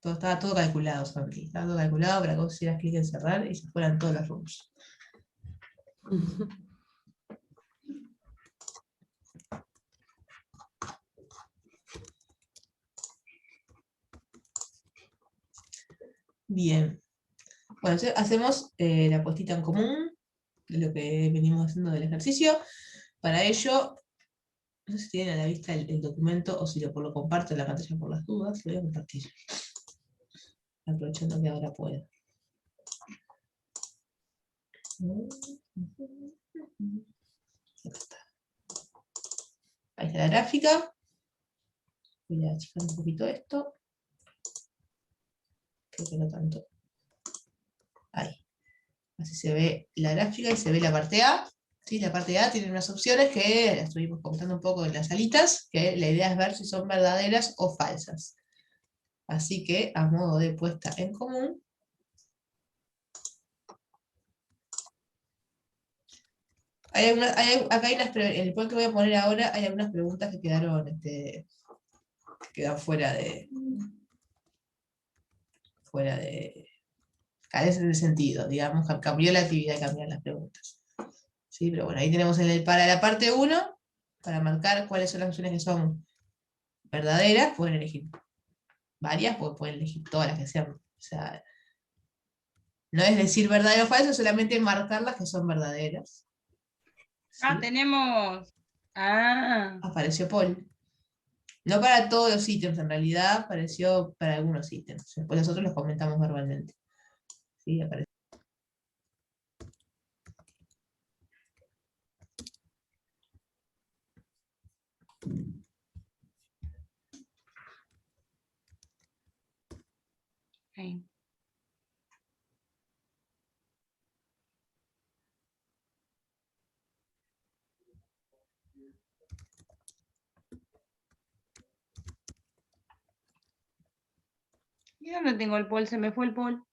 Estaba todo calculado, Santi. Estaba todo calculado para que vos hicieras clic en cerrar y se fueran todas las rooms. Bien. Bueno, entonces hacemos la puestita en común de lo que venimos haciendo del ejercicio. Para ello, no sé si tienen a la vista el documento o si lo comparto en la pantalla por las dudas. Lo voy a compartir. Aprovechando que ahora puedo. Ahí está la gráfica. Voy a achicar un poquito esto. Creo que no tanto. Ahí. Así se ve la gráfica y se ve la parte A. ¿Sí? La parte A tiene unas opciones que estuvimos comentando un poco en las salitas, que la idea es ver si son verdaderas o falsas. Así que, a modo de puesta en común, acá hay en el poll que voy a poner ahora, hay algunas preguntas que quedan fuera carecen de sentido, digamos, cambió la actividad, cambian las preguntas. ¿Sí? Pero bueno, ahí tenemos para la parte 1, para marcar cuáles son las opciones que son verdaderas, pueden elegir varias, pues pueden elegir todas las que sean. O sea, no es decir verdadero o falso, solamente marcar las que son verdaderas. ¿Sí? Tenemos. Apareció Paul. No para todos los ítems, en realidad apareció para algunos ítems. Después nosotros los comentamos verbalmente. ¿Sí? Apareció. Okay. ¿Y dónde tengo el poll? Se me fue el poll.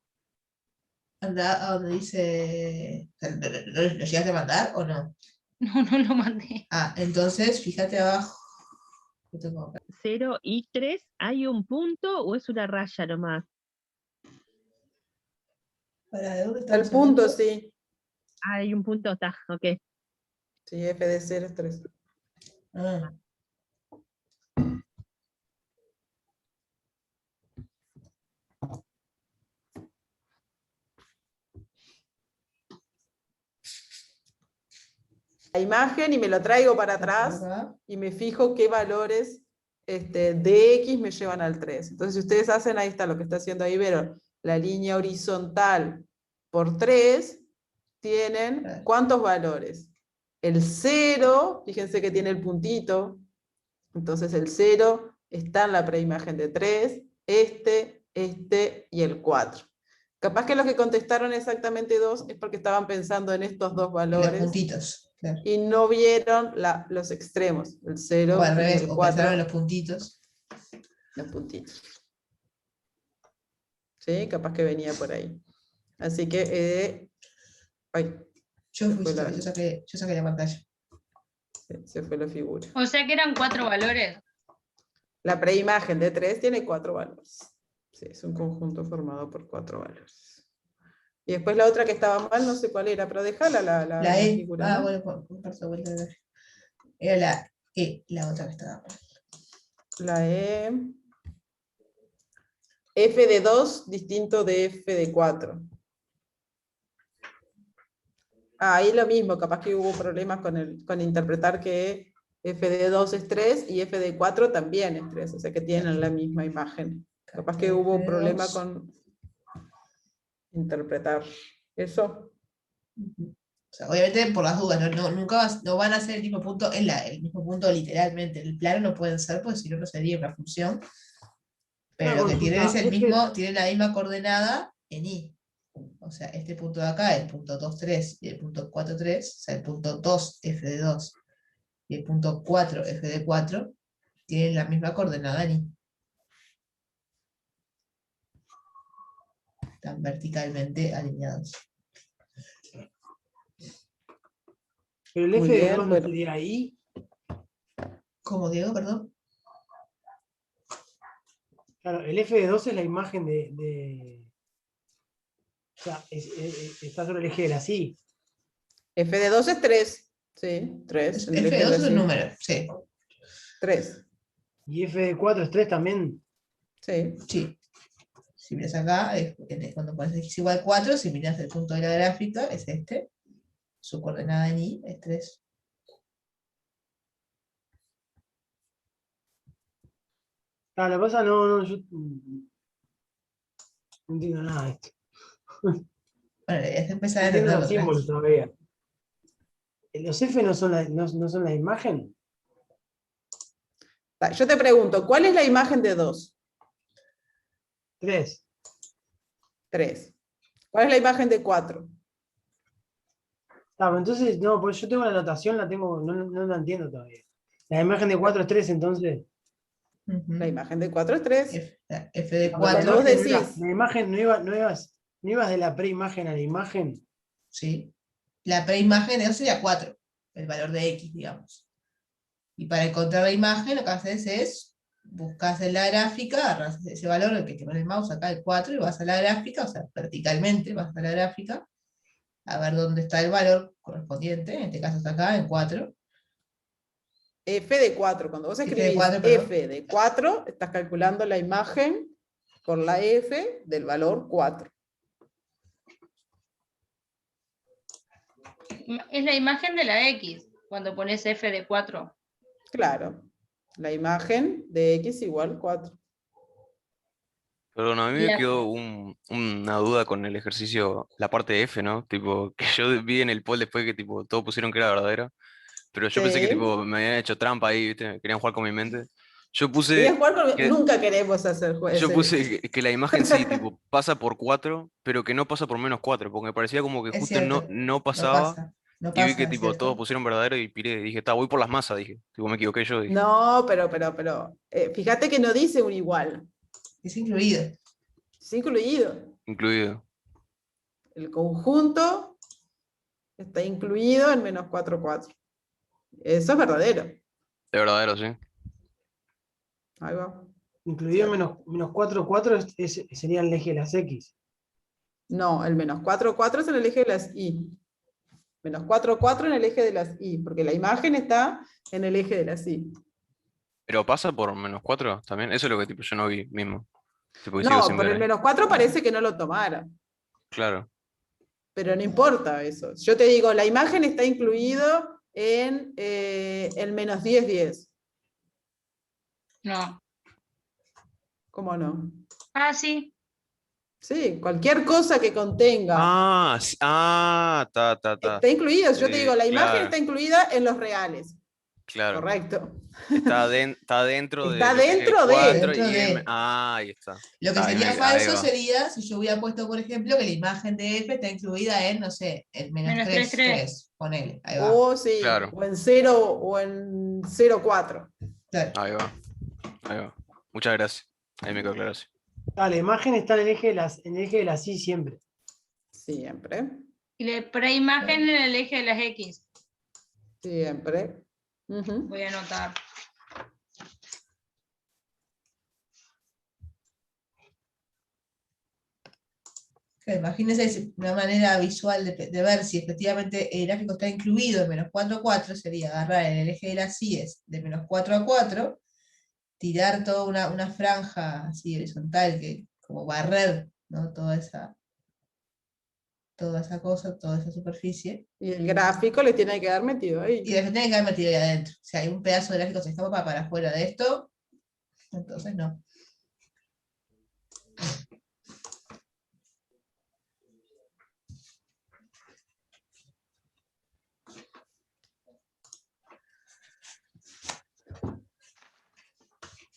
Anda a donde dice. ¿Lo llegaste a mandar o no? No, no lo mandé. Entonces, fíjate abajo. 0 y 3, ¿hay un punto o es una raya nomás? ¿De dónde está El punto, sí. Hay un punto, está, ok. Sí, F de 0 es 3. La imagen y me lo traigo para atrás y me fijo qué valores de X me llevan al 3. Entonces, si ustedes hacen, ahí está lo que está haciendo ahí, Vero, la línea horizontal por 3, tienen ¿cuántos valores? El 0, fíjense que tiene el puntito, entonces el 0 está en la preimagen de 3, este y el 4. Capaz que los que contestaron exactamente 2 es porque estaban pensando en estos dos valores. Los puntitos, claro. Y no vieron los extremos, el 0 o al revés, y el o 4. pensaron en los puntitos. Los puntitos. ¿Sí? Capaz que venía por ahí. Así que... Yo saqué la pantalla. Se fue la figura. O sea que eran 4 valores. La preimagen de 3 tiene 4 valores. Sí, es un conjunto formado por 4 valores. Y después la otra que estaba mal, no sé cuál era, pero déjala la E. figura. ¿No? Bueno, comparto vuelta. Era la E, la otra que estaba mal. La E. F de 2 distinto de F de 4. Ahí lo mismo, capaz que hubo problemas con interpretar que F de 2 es 3 y F de 4 también es 3, o sea que tienen la misma imagen. Capaz que hubo problema con interpretar eso. O sea, obviamente por las dudas, nunca no van a ser el mismo punto, el mismo punto literalmente. En el plano no pueden ser, porque si no, no sería una función. Pero lo que tienen es tienen la misma coordenada en I. O sea, este punto de acá, el punto 2, 3 y el punto 4, 3, o sea, el punto 2, F de 2 y el punto 4, F de 4, tienen la misma coordenada en I. Están verticalmente alineados. Pero el F de 2 no estaría ahí. ¿Cómo, Diego? Perdón. Claro, el f de 2 es la imagen o sea, está sobre el eje de la Y. F de 2 es 3. Sí, 3. En el eje de F2 la es un Y. número, sí. 3. Y f de 4 es 3 también. Sí. Sí. Si miras acá, cuando pones x igual 4, si miras el punto de la gráfica, es este. Su coordenada en y es 3. Lo que pasa, no, yo no entiendo nada de esto. Bueno, es empezar No a entiendo entenderlo los símbolos tranqui. todavía. ¿Los F no son la imagen? Yo te pregunto, ¿cuál es la imagen de 2? 3. 3. ¿Cuál es la imagen de 4? Pero entonces, no, pues yo tengo la notación, no la entiendo todavía. La imagen de 4 es 3, entonces. La imagen de 4 es 3. F de Cuando la 4, vos imagen decís- la imagen no ibas de la preimagen a la imagen. ¿sí? La preimagen de 2 sería 4, el valor de x, digamos. Y para encontrar la imagen, lo que haces es, buscas en la gráfica, agarras ese valor, el que te pone el mouse acá, el 4, y vas a la gráfica, o sea, verticalmente vas a la gráfica, a ver dónde está el valor correspondiente, en este caso está acá, en 4. F de 4. Cuando vos F de escribís 4, perdón. F de 4, estás calculando la imagen por la F del valor 4. Es la imagen de la X, cuando pones f de 4. Claro. La imagen de X igual 4. Perdón, a mí Y me la- quedó una duda con el ejercicio, la parte de F, ¿no? Tipo, que yo vi en el poll después que tipo todos pusieron que era verdadera, pero yo pensé que Sí. tipo me habían hecho trampa ahí, ¿viste? Querían jugar con mi mente. Yo Querías puse jugar con... que, Nunca queremos hacer yo jueces. puse que la imagen sí, tipo, pasa por 4, pero que no pasa por -4, porque me parecía como que Es justo cierto, no no pasaba, pasa, no y vi que pasa, es tipo todos cierto. pusieron verdadero y piré, dije, está, voy por las masas, dije, tipo, me equivoqué yo, dije, No, pero, fíjate que no dice un igual. Es incluido. Es incluido. incluido. El conjunto está incluido en -4, 4. Eso es verdadero. De verdadero, sí. Ahí va. Incluido menos 4, 4 sería el eje de las X. No, el -4, 4 es en el eje de las Y. -4, 4 en el eje de las Y, porque la imagen está en el eje de las Y. Pero pasa por -4 también, eso es lo que tipo yo no vi mismo. Tipo, que sigo No, sin por ver el ahí. -4 parece que no lo tomara, Claro. pero no importa eso. Yo te digo, la imagen está incluido en el -10, 10. No. ¿Cómo no? Ah, sí. Sí, cualquier cosa que contenga Ta. está incluido. Yo te digo, la imagen Claro, está incluida en los reales. claro. Correcto. Está dentro de Está lo que es el dentro de. 4 Dentro y de. ahí está. Lo que Ahí, sería ahí falso va. sería si yo hubiera puesto, por ejemplo, que la imagen de F está incluida en, no sé, el Menos 3, 3, 3. 3. Ponele, ahí va. O sí, Claro, o en 0 o en 0,4. Claro. ahí va. Ahí va. Muchas gracias. Ahí me quedó claro. Sí. La imagen está en el eje de las Y siempre. Siempre, Y la preimagen en el eje de las X. siempre. Ujú. Voy a anotar. Claro, imagínense una manera visual de ver si efectivamente el gráfico está incluido en -4 a 4, sería agarrar en el eje de las I's de -4 a 4, tirar toda una franja así horizontal, que como barrer, ¿no? toda esa cosa, toda esa superficie, Y el gráfico le tiene que quedar metido ahí. y después tiene que haber metido ahí adentro. Si hay un pedazo de gráfico que se escapa para afuera de esto, entonces no.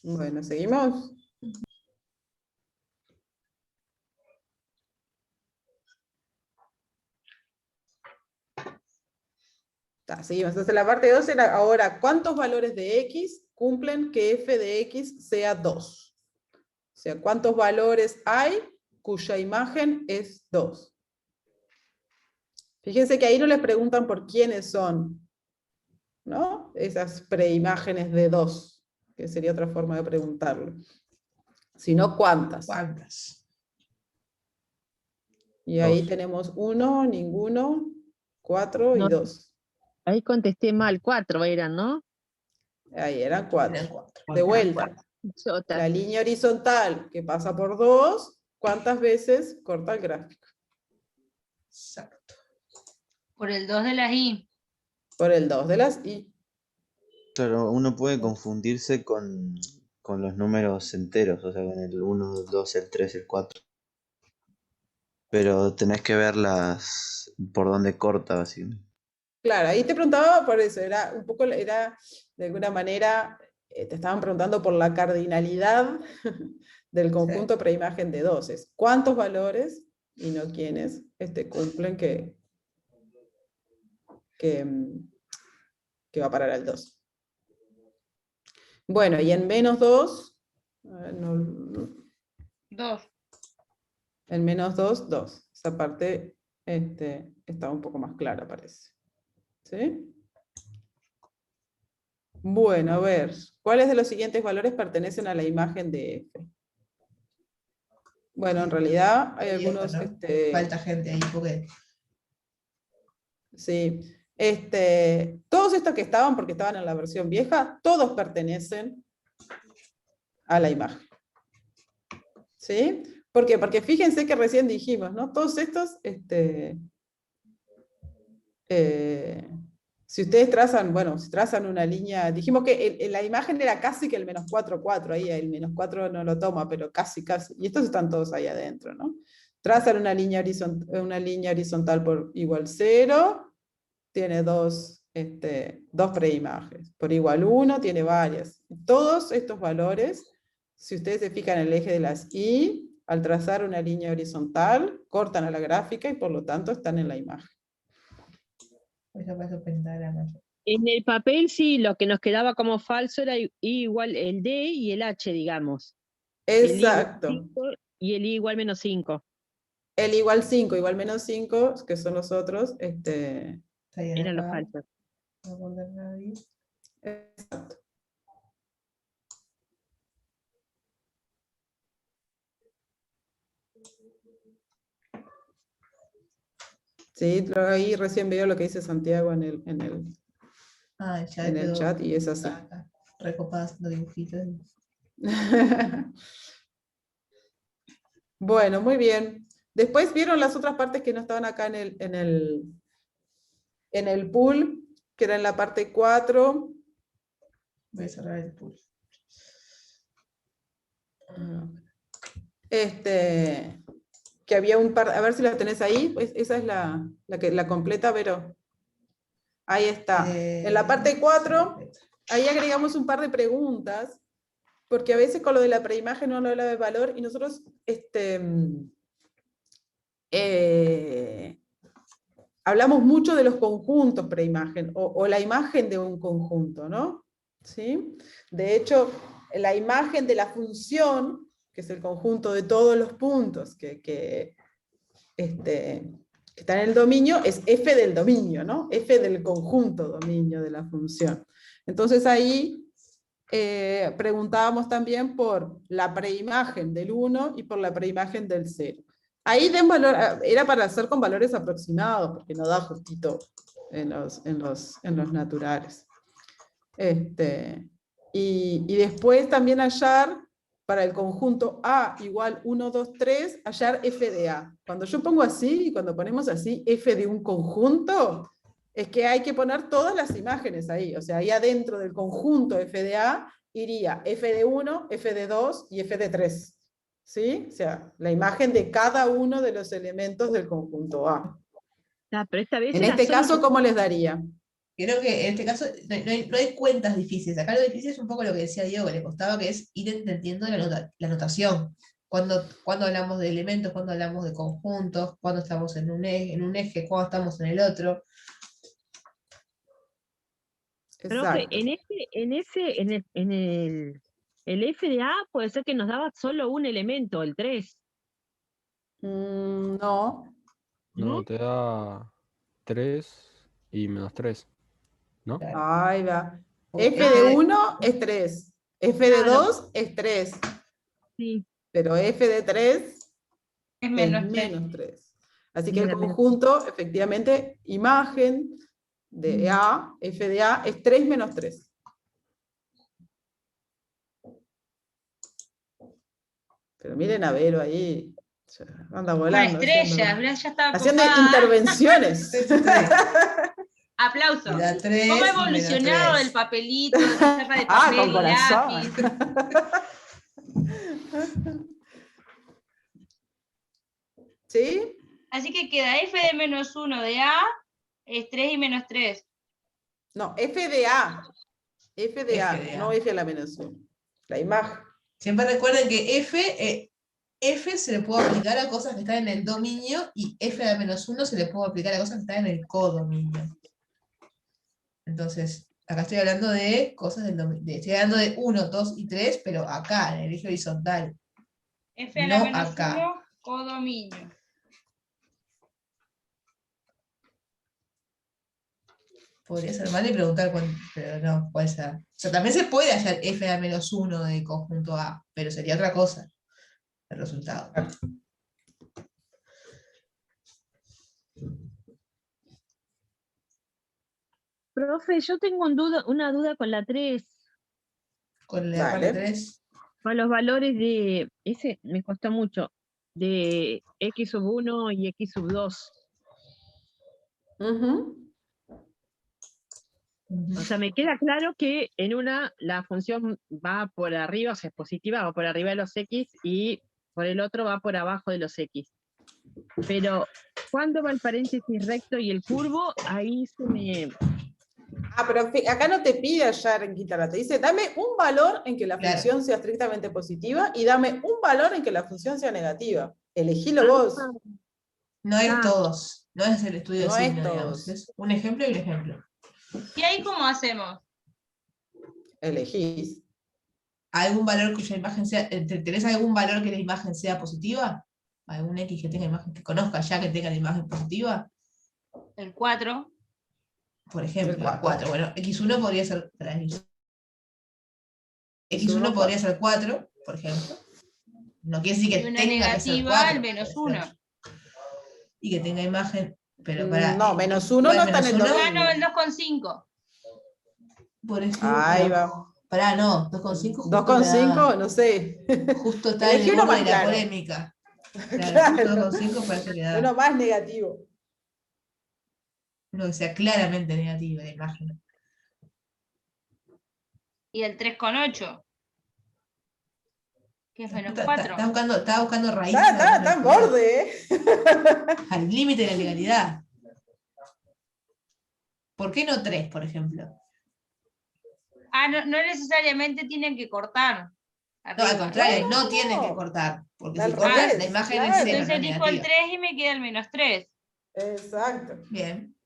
Bueno, seguimos. Seguimos. Entonces la parte 2 era ahora, ¿cuántos valores de X cumplen que f de X sea 2? O sea, ¿cuántos valores hay cuya imagen es 2? Fíjense que ahí no les preguntan por quiénes son, ¿no? Esas preimágenes de 2, que sería otra forma de preguntarlo. sino cuántas. ¿Cuántas? Y ahí Dos. tenemos 1, ninguno, 4 y No. 2. Ahí contesté mal, 4 eran, ¿no? Ahí eran 4. Eran 4. De vuelta. Chota. La línea horizontal que pasa por 2, ¿cuántas veces corta el gráfico? Exacto. Por el 2 de las I. Por el 2 de las i. Claro, uno puede confundirse con los números enteros, o sea, con el 1, el 2, el 3, el 4. Pero tenés que verlas por dónde corta, así. Claro, ahí te preguntaba por eso, era un poco, era de alguna manera, te estaban preguntando por la cardinalidad del conjunto preimagen de 2. ¿Cuántos valores, y no quiénes, cumplen que va a parar al 2? Bueno, y en menos 2, Dos. en menos 2, 2. Esa parte está un poco más clara, parece. ¿Sí? Bueno, a ver, ¿cuáles de los siguientes valores pertenecen a la imagen de F? Bueno, en realidad hay algunos... ¿no? Falta gente ahí, porque Sí. Todos estos que estaban, porque estaban en la versión vieja, todos pertenecen a la imagen. ¿Sí? ¿Por qué? Porque fíjense que recién dijimos, ¿no? Todos estos, si ustedes trazan, bueno, si trazan una línea, dijimos que la imagen era casi que el menos 4, 4, ahí el menos 4 no lo toma, pero casi, casi, y estos están todos ahí adentro, ¿no? Trazan una línea horizontal por igual 0, tiene dos preimágenes, por igual 1 tiene varias. Todos estos valores, si ustedes se fijan en el eje de las Y, al trazar una línea horizontal, cortan a la gráfica y por lo tanto están en la imagen. eso pasó pentagrama. En el papel sí, lo que nos quedaba como falso era I igual el D y el H, digamos. Exacto. El I igual 5 y el I igual menos 5. El igual 5, igual menos 5, que son los otros, Está bien Eran los acá. falsos. No poner nadie. exacto. Sí, ahí recién veo lo que dice Santiago en el Ah, ya en el quedó chat y es así. acá, recopada haciendo dibujitos. Bueno, muy bien. Después vieron las otras partes que no estaban acá en el pool, que era en la parte 4. Voy a cerrar el pool. Que había un par, a ver si la tenés ahí, pues esa es la completa, Vero. Ahí está. En la parte 4, ahí agregamos un par de preguntas, porque a veces con lo de la preimagen no habla de valor, y nosotros hablamos mucho de los conjuntos preimagen, o la imagen de un conjunto, ¿no? ¿Sí? De hecho, la imagen de la función, que es el conjunto de todos los puntos que está en el dominio, es f del dominio, ¿no? F del conjunto dominio de la función. Entonces ahí preguntábamos también por la preimagen del 1 y por la preimagen del 0. Ahí den valor, era para hacer con valores aproximados, porque no da justito en los naturales. Y después también hallar, para el conjunto A igual 1, 2, 3, hallar f de A. Cuando yo pongo así, y cuando ponemos así f de un conjunto, es que hay que poner todas las imágenes ahí. O sea, ahí adentro del conjunto f de A iría f de 1, f de 2 y f de 3. ¿Sí? O sea, la imagen de cada uno de los elementos del conjunto A. Ah, pero esta vez En era este solo caso, ¿cómo les daría? Creo que en este caso no hay cuentas difíciles. Acá lo difícil es un poco lo que decía Diego, que le costaba, que es ir entendiendo la notación. Cuando hablamos de elementos, cuando hablamos de conjuntos, cuando estamos en un eje, cuando estamos en el otro. Profe, Exacto. el FDA puede ser que nos daba solo un elemento, el 3. No. No, te da 3 y menos 3, ¿no? Claro. Ahí va. O F de 1 es 3. F de Claro. 2 es 3. Sí. pero f de 3 Es es menos 3. menos 3. Así que el Mira, menos conjunto, efectivamente, imagen de A, f de A, es 3 menos 3. Pero miren a Vero ahí, anda Con volando. estrellas, Blas ya estaba Haciendo copada. intervenciones. 3 y 3. Aplauso. Y da 3 ¿Cómo ha y menos evolucionado 3. el papelito, la tapa de Ah, papel con y corazón. lápiz? ¿Sí? Así que queda f de menos 1 de A es 3 y menos 3. No, f de A. F de A, F de A. no f a la menos 1. La imagen. Siempre recuerden que F se le puede aplicar a cosas que están en el dominio y F a menos 1 se le puede aplicar a cosas que están en el codominio. Entonces, acá estoy hablando de cosas del dominio. Estoy hablando de 1, 2 y 3, pero acá, en el eje horizontal. F a la No menos acá. 1, codominio. Podría ser mal y preguntar cuál, pero no, puede ser. O sea, también se puede hallar F a menos 1 de conjunto A, pero sería otra cosa el resultado. Profe, yo tengo una duda con la 3. Con la parte Dale. 3. Con los valores de, ese me costó mucho, de x sub 1 y x sub 2. Ujú. O sea, me queda claro que en una la función va por arriba, o sea, es positiva, va por arriba de los x, y por el otro va por abajo de los x. Pero cuando va el paréntesis recto y el curvo, ahí se me... Ah, pero acá no te pide hallar en Quintana, te dice, dame un valor en que la Claro. función sea estrictamente positiva y dame un valor en que la función sea negativa. Elegilo vos. No es Ah. todos, no es el estudio No de es signo, digamos. todos. Es un ejemplo y un ejemplo. ¿Y ahí cómo hacemos? Elegís. ¿Algún valor cuya imagen sea, tenés algún valor que la imagen sea positiva? ¿Algún X que tenga imagen, que conozca ya que tenga la imagen positiva? El 4. Por ejemplo, El el 4. 4. Bueno, X1 podría ser. X1 X1, podría ser 4, por ejemplo. No quiere decir Y que una tenga que ser negativa 4. al menos puede 1. ser. Y que tenga imagen. Pero para. No, menos 1 no está en el menos uno, Ah, no, dominio. el 2,5. por ejemplo. Ahí va. Pará, no, 2,5 justo, 2,5, no sé. justo está en Elegí el uno borde más de la claro. polémica. Claro, justo 2,5 parece que da. Uno más negativo. Uno que sea claramente negativa la imagen. Y el 3,8. Que es menos 4. Estaba buscando raíces. Está en borde, ¿eh? Al límite de la legalidad. ¿Por qué no 3, por ejemplo? Ah, no necesariamente tienen que cortar. No, al Arriba. contrario, no No. tienen que cortar. Porque Al si cortan, revés, la imagen en claro. cero, Entonces no es elijo el negativa. 3 y me queda el menos 3. Exacto. Bien.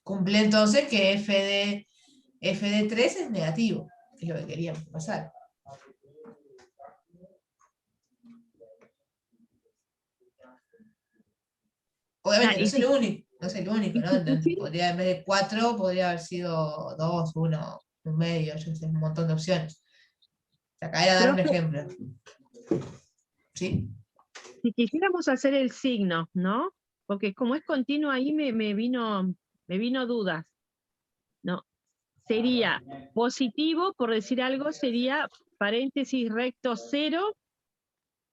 Cumple entonces que f de 3 es negativo, que es lo que queríamos pasar. Obviamente, Ah, no y es el único, no es el único, ¿no? Sí. Podría, en vez de 4, podría haber sido 2, 1, un medio, yo sé, un montón de opciones. Acá era dar un Profe, ejemplo. ¿Sí? si quisiéramos hacer el signo, ¿no? Porque como es continuo ahí me vino dudas. No, sería positivo, por decir algo, sería paréntesis recto 0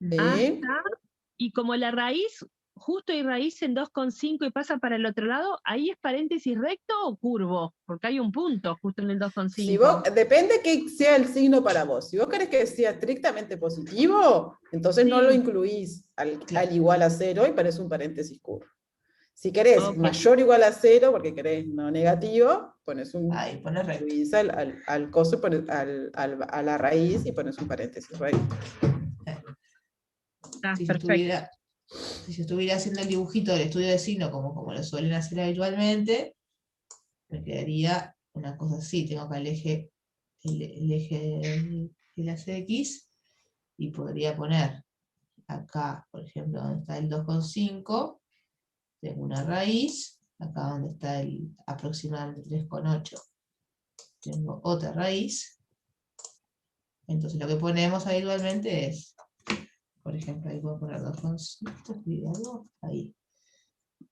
Sí. hasta, y como la raíz, justo hay raíz en 2,5 y pasa para el otro lado, ¿ahí es paréntesis recto o curvo? Porque hay un punto justo en el 2,5. Si vos, depende que sea el signo para vos. Si vos querés que sea estrictamente positivo, entonces no Sí. lo incluís al igual a 0 y pones un paréntesis curvo. Si querés Ok. mayor o igual a 0, porque querés no negativo, pones un Ahí, poner recto. incluís al coso, a la raíz y pones un paréntesis recto. Ah, Si perfecto. yo estuviera haciendo el dibujito del estudio de signo como lo suelen hacer habitualmente, me quedaría una cosa así, tengo acá el eje de las X y podría poner acá, por ejemplo, donde está el 2,5, tengo una raíz, acá donde está el aproximadamente 3,8, tengo otra raíz. Entonces lo que ponemos habitualmente es Por ejemplo, ahí puedo poner 2,5, ahí.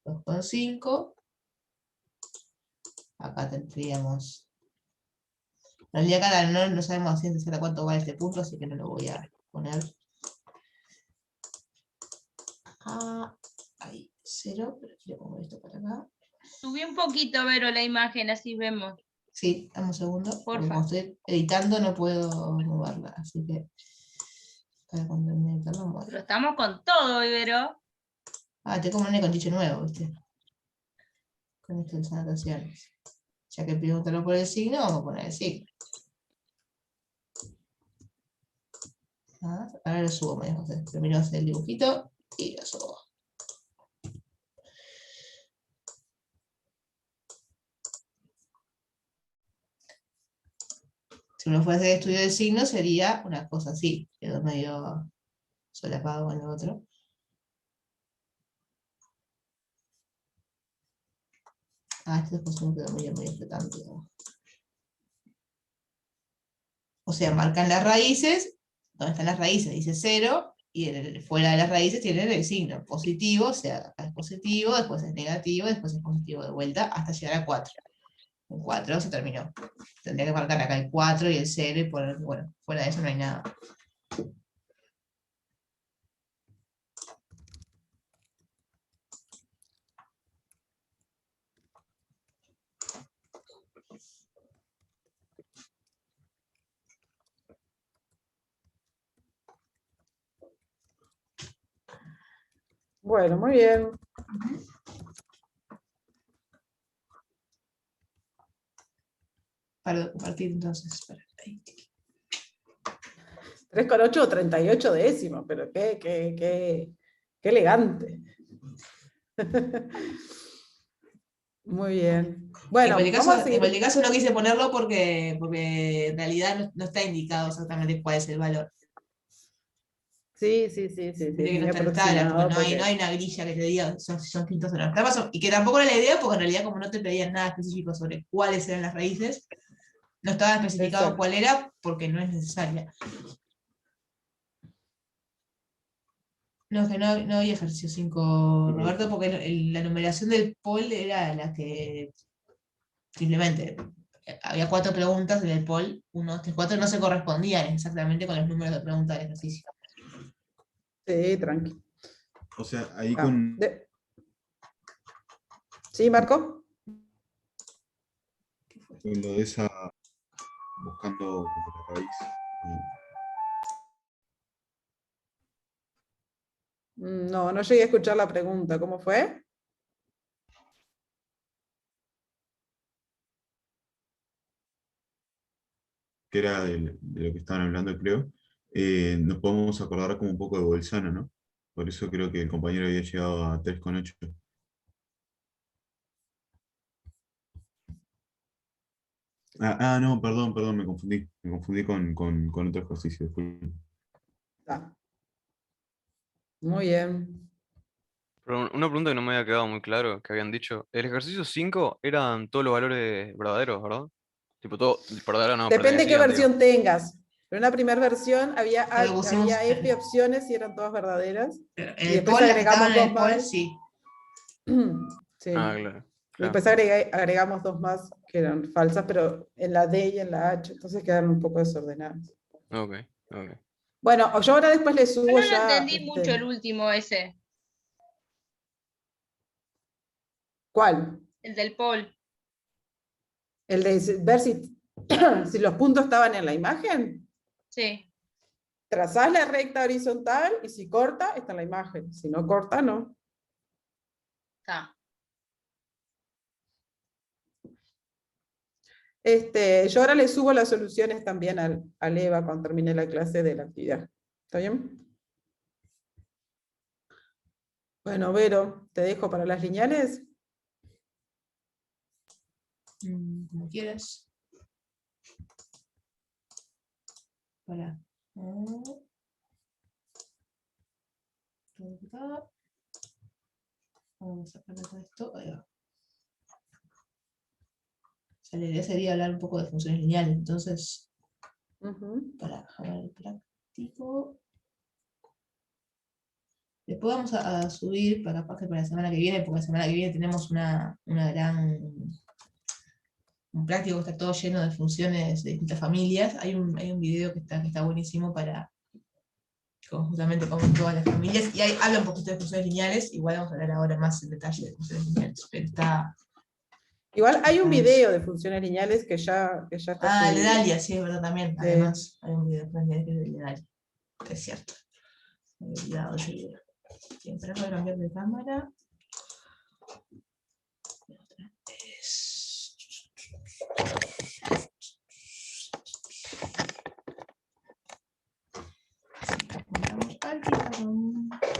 2,5. Acá tendríamos. En realidad acá no sabemos a ciencia cierta cuánto vale este punto, así que no lo voy a poner. Acá, ahí, 0, pero quiero mover esto para acá. Subí un poquito, Vero, la imagen, así vemos. Sí, dame un segundo, porque Porfa. como estoy editando no puedo moverla, así que para cuando me editarlo muevo. Pero estamos con todo, Vero. Te como un con chicho nuevo, ¿viste? Con esto de las anotaciones. Ya que preguntaron por el signo, vamos a poner el signo. Ahora lo subo, María José. Primero hacer el dibujito y lo subo. Si uno fuera a hacer estudio de signos, sería una cosa así. Quedó medio solapado con lo otro. Este después me quedó medio flotante. O sea, marcan las raíces. ¿Dónde están las raíces? Dice 0. Y fuera de las raíces tienen el signo positivo. O sea, acá es positivo, después es negativo, después es positivo de vuelta, hasta llegar a 4. En 4 se terminó. Tendría que marcar acá el 4 y el 0 y poner, bueno, fuera de eso no hay nada. Bueno, muy bien. Para compartir entonces. Ahí. 3,8 o 38 décimos, pero qué elegante. Muy bien. Bueno, En vamos a seguir. cualquier caso no quise ponerlo porque en realidad no está indicado exactamente cuál es el valor. Sí, Tiene que muy no está en tabla, aproximado. porque no hay una grilla que te diga si son quintos o no. Y que tampoco era la idea, porque en realidad como no te pedían nada específico sobre cuáles eran las raíces, no estaba especificado Exacto. cuál era porque no es necesaria. No, que no había ejercicio 5, Roberto, porque la numeración del poll era la que simplemente había 4 preguntas en el poll, 1, 2, 3, 4, no se correspondían exactamente con los números de preguntas del ejercicio. Sí, tranqui. O sea, ahí Ah, con ¿Sí, Marco? lo de esa, buscando la raíz. No, no llegué a escuchar la pregunta. ¿Cómo fue? Que era de lo que estaban hablando, creo, nos podemos acordar como un poco de Bolzano, ¿no? Por eso creo que el compañero había llegado a 3,8. No, perdón, me confundí. Me confundí con otro ejercicio. Disculpen. Ah, muy bien. Pero una pregunta que no me había quedado muy claro, que habían dicho, el ejercicio 5 eran todos los valores verdaderos, ¿verdad? Tipo, todo, verdadero no, Depende qué pertenecían, digo. versión tengas. En una primera versión había Lo pusimos F opciones y eran todas verdaderas. en Y el después poll, las que estaban agregamos en dos el poll, más. sí. Sí. Claro. Después agregamos dos más que eran falsas, pero en la D y en la H, entonces quedaron un poco desordenadas. Ok. Bueno, yo ahora después le Yo subo no lo ya. entendí mucho el último ese, ¿Cuál? el del poll. El de ver si los puntos estaban en la imagen. Sí. Trazás la recta horizontal y si corta, está en la imagen. Si no corta, no. Está. Yo ahora le subo las soluciones también al EVA cuando termine la clase de la actividad. ¿Está bien? Bueno, Vero, te dejo para las lineales. Como quieras. Para. Vamos a sacar todo esto. Ahí va. O sea, la idea sería hablar un poco de funciones lineales. Entonces, para ver el práctico. Después vamos a subir, para capaz que para la semana que viene, porque la semana que viene tenemos un práctico que está todo lleno de funciones de distintas familias. Hay un video que está buenísimo justamente con todas las familias, y ahí habla un poquito de funciones lineales. Igual vamos a hablar ahora más en detalle de funciones lineales, pero está... Igual hay un video de funciones lineales que ya está el de subido. Dalia, sí, es verdad también. Además, hay un video de funciones lineales que es el de Dalia. Es cierto. Me he olvidado ese video. Siempre voy a cambiar de cámara.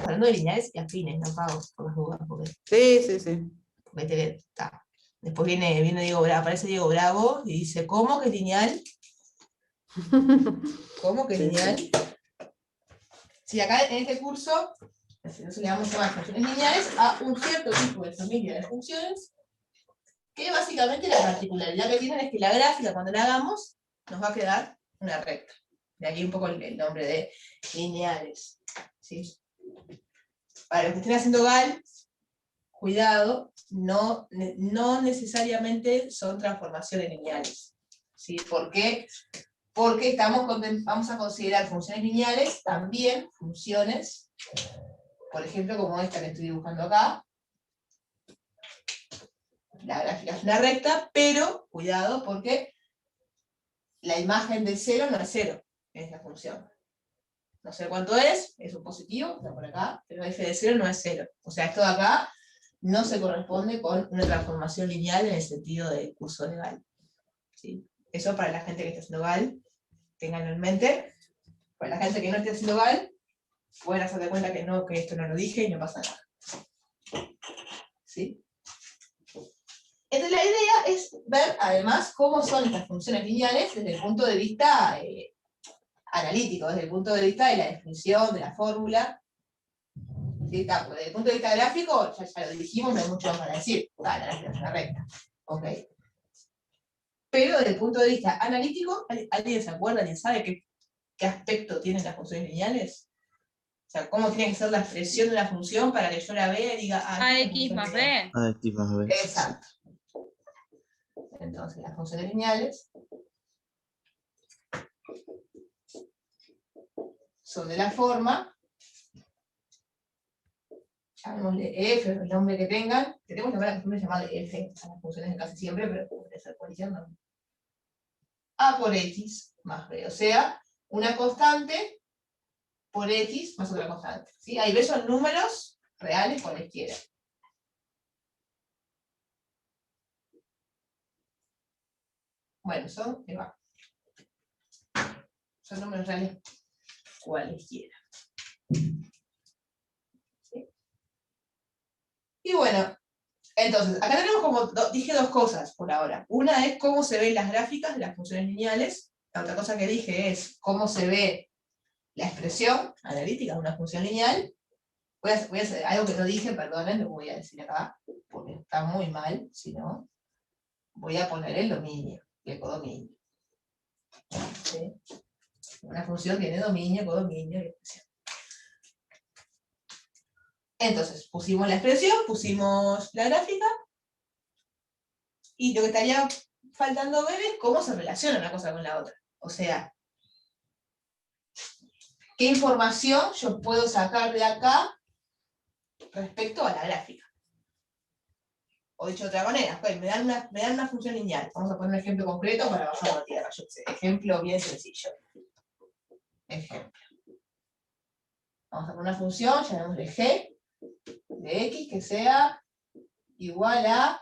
Hablando de lineales y afines, no pagos por las dudas. Sí. Está. Después viene Diego Bravo, aparece Diego Bravo y dice, ¿cómo que es lineal? ¿Cómo que es lineal? Sí, acá en este curso, nosotros le vamos a llamar funciones lineales a un cierto tipo de familia de funciones, que básicamente la particularidad que tienen es que la gráfica, cuando la hagamos, nos va a quedar una recta. De aquí un poco el nombre de lineales. ¿Sí? Para los que estén haciendo GAL, cuidado, no necesariamente son transformaciones lineales. ¿Sí? ¿Por qué? Porque vamos a considerar funciones lineales también funciones, por ejemplo, como esta que estoy dibujando acá. La gráfica es una recta, pero cuidado porque la imagen de 0 no es 0, es la función. No sé cuánto es un positivo, está por acá, pero f de 0 no es 0. O sea, esto de acá no se corresponde con una transformación lineal en el sentido del curso de GAL. ¿Sí? Eso para la gente que está haciendo GAL, tenganlo en mente. Para la gente que no esté haciendo GAL, pueden hacer de cuenta que esto no lo dije y no pasa nada. ¿Sí? Entonces la idea es ver además cómo son estas funciones lineales desde el punto de vista analítico, desde el punto de vista de la definición, de la fórmula. ¿Sí? Desde el punto de vista gráfico, ya lo dijimos, no hay mucho más para decir. La gráfica es una recta. Okay. Pero desde el punto de vista analítico, ¿alguien se acuerda, alguien sabe qué aspecto tienen las funciones lineales? O sea, ¿cómo tiene que ser la expresión de la función para que yo la vea y diga, AX más B. AX más B. Exacto. Entonces, las funciones lineales son de la forma, llamémosle f, el nombre que tengan. Tenemos la costumbre de llamarle f a las funciones de casi siempre, pero puede ser cualquier nombre. A por x más b, o sea, una constante por x más otra constante. ¿Sí? Ahí ves son números reales cualesquiera. Bueno, son números reales cualesquiera. ¿Sí? Y bueno, entonces, acá tenemos como, dije dos cosas por ahora. Una es cómo se ven las gráficas de las funciones lineales. La otra cosa que dije es cómo se ve la expresión analítica de una función lineal. Voy a hacer algo que no dije, perdonen, lo voy a decir acá, porque está muy mal, si no, voy a poner el dominio, el codominio. ¿Sí? Una función tiene dominio, codominio y expresión. Entonces, pusimos la expresión, pusimos la gráfica, y lo que estaría faltando ver es cómo se relaciona una cosa con la otra. O sea, ¿qué información yo puedo sacar de acá respecto a la gráfica? O dicho de otra manera, okay, me dan una función lineal. Vamos a poner un ejemplo concreto para bajar la tierra. Yo sé, ejemplo bien sencillo. Ejemplo. Vamos a poner una función, llamémosle g de x, que sea igual a,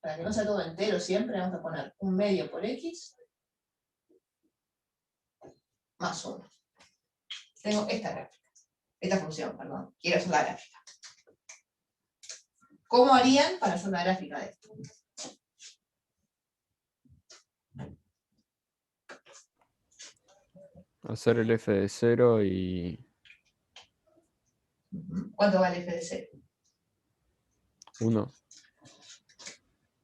para que no sea todo entero siempre, vamos a poner un medio por x más 1. Tengo esta función, perdón, quiero hacer la gráfica. ¿Cómo harían para hacer la gráfica de esto? Hacer el f de 0 y... ¿Cuánto vale f de 0? 1.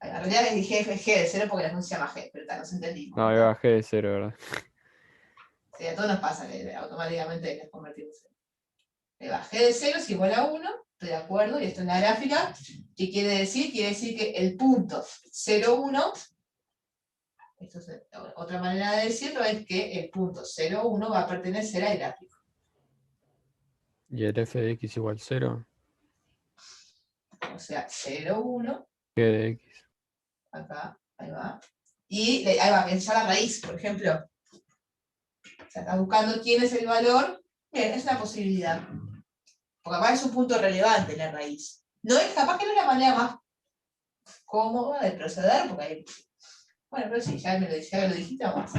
En realidad dije f de 0 porque la función se llama g, pero tal, nos entendimos. No, iba a g de 0, ¿verdad? Sí, a todos nos pasa que automáticamente les convertimos en Ahí va, G de 0 es igual a 1, estoy de acuerdo, y esto es la gráfica. ¿Qué quiere decir? Quiere decir que el punto 0, 1, esto es otra manera de decirlo, es que el punto 0, 1 va a pertenecer al gráfico. ¿Y el f de x igual 0? O sea, 0, 1, G de x. acá, ahí va. Y ahí va a pensar la raíz, por ejemplo. O sea, está buscando quién es el valor. Bien, es una posibilidad. Porque capaz es un punto relevante la raíz. No es, capaz que no es la manera más cómoda de proceder, porque hay. Bueno, pero sí, ya me lo dijiste, vamos.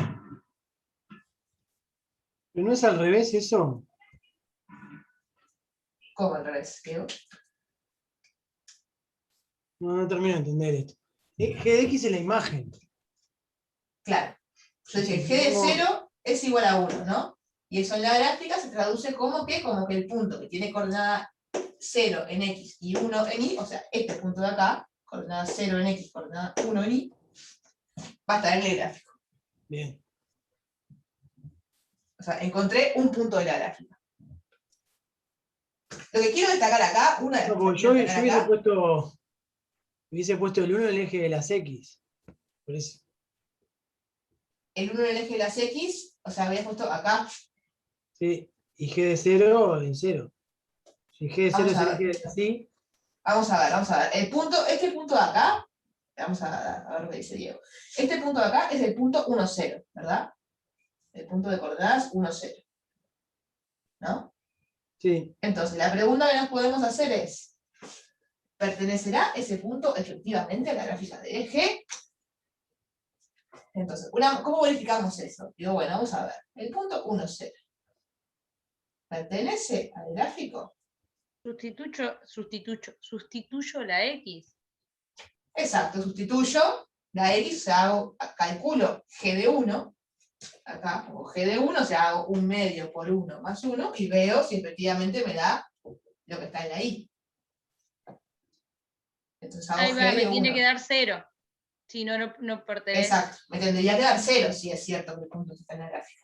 Pero no es al revés eso. ¿Cómo al revés? Diego? No termino de entender esto. G de X es la imagen. Claro. Yo dije, G de 0 es igual a 1, ¿no? Y eso en la gráfica se traduce como que el punto que tiene coordenada 0 en X y 1 en Y, o sea, este punto de acá, coordenada 0 en X, coordenada 1 en Y, va a estar en el gráfico. Bien. O sea, encontré un punto de la gráfica. Lo que quiero destacar acá, una de las No, cosas porque que yo quiero destacar acá, hubiese puesto el 1 en el eje de las X. Por eso. el 1 en el eje de las X, o sea, había puesto acá. Sí. Y G de 0 en 0. Si G de 0 Vamos es a el ver. eje de así. Vamos a ver. Este punto de acá, vamos a ver lo que dice Diego. Este punto de acá es el punto 1, 0, ¿verdad? El punto de coordenadas 1, 0. ¿No? Sí. Entonces, la pregunta que nos podemos hacer es, ¿pertenecerá ese punto efectivamente a la gráfica de eje? Entonces, ¿cómo verificamos eso? Digo, bueno, vamos a ver. El punto 1, 0. ¿Pertenece al gráfico? Sustituyo la X. Exacto, sustituyo la X, o sea, calculo G de 1, acá pongo G de 1, o sea, hago 1/2 por 1 más 1, y veo si efectivamente me da lo que está en la Y. Entonces hago Ahí G va, de me tiene 1. que dar 0. Si no, no pertenece. Exacto, me tendría que dar 0 si es cierto que el punto está en la gráfica.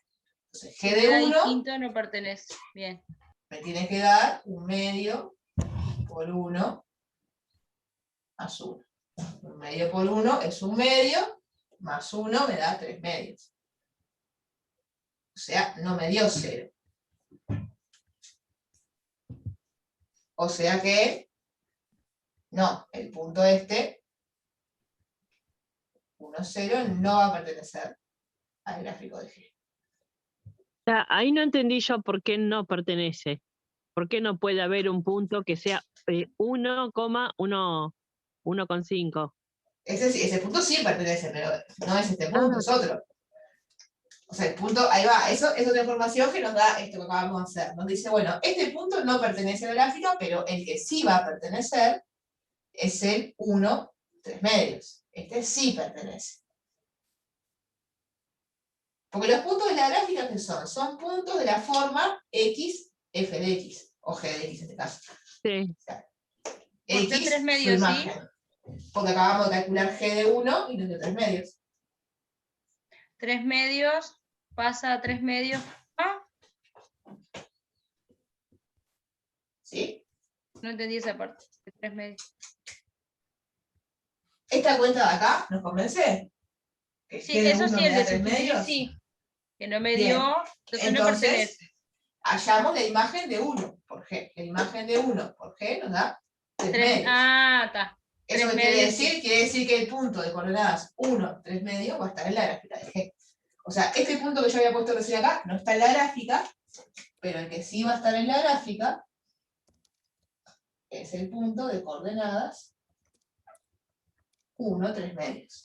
Entonces, Si G me de da 1 distinto, no pertenece. Bien. me tiene que dar 1/2 por 1 más 1. 1/2 por 1 es 1/2, más 1 me da 3/2. O sea, no me dio 0. O sea que, no, el punto este, 1, 0, no va a pertenecer al gráfico de G. O sea, ahí no entendí yo por qué no pertenece. ¿Por qué no puede haber un punto que sea 1,1,5? Ese punto sí pertenece, pero no es este punto, es otro. O sea, el punto, ahí va, eso es otra información que nos da esto que acabamos de hacer. Nos dice, bueno, este punto no pertenece a la gráfica, pero el que sí va a pertenecer es el 1, 3/2. Este sí pertenece. Porque los puntos de la gráfica, ¿qué son? Son puntos de la forma x, f de x, o g de x en este caso. Sí. O sea, ¿Por qué x, 3/2, su imagen. Porque acabamos de calcular g de 1 y nos dio 3/2. 3/2 pasa a 3/2. Ah, ¿Sí? no entendí esa parte. 3/2. ¿Esta cuenta de acá nos convence? ¿Que Sí, g de eso 1 sí, me el da de sustituir 3/2? sí. Que no me Bien. dio, entonces no pertenece. Entonces, hallamos la imagen de 1 por g. La imagen de 1 por g nos da 3/2. Ah, está. ¿Eso qué 3/2, quiere decir? sí. Quiere decir que el punto de coordenadas 1, 3/2 va a estar en la gráfica de G. O sea, este punto que yo había puesto recién acá no está en la gráfica, pero el que sí va a estar en la gráfica es el punto de coordenadas 1, 3/2.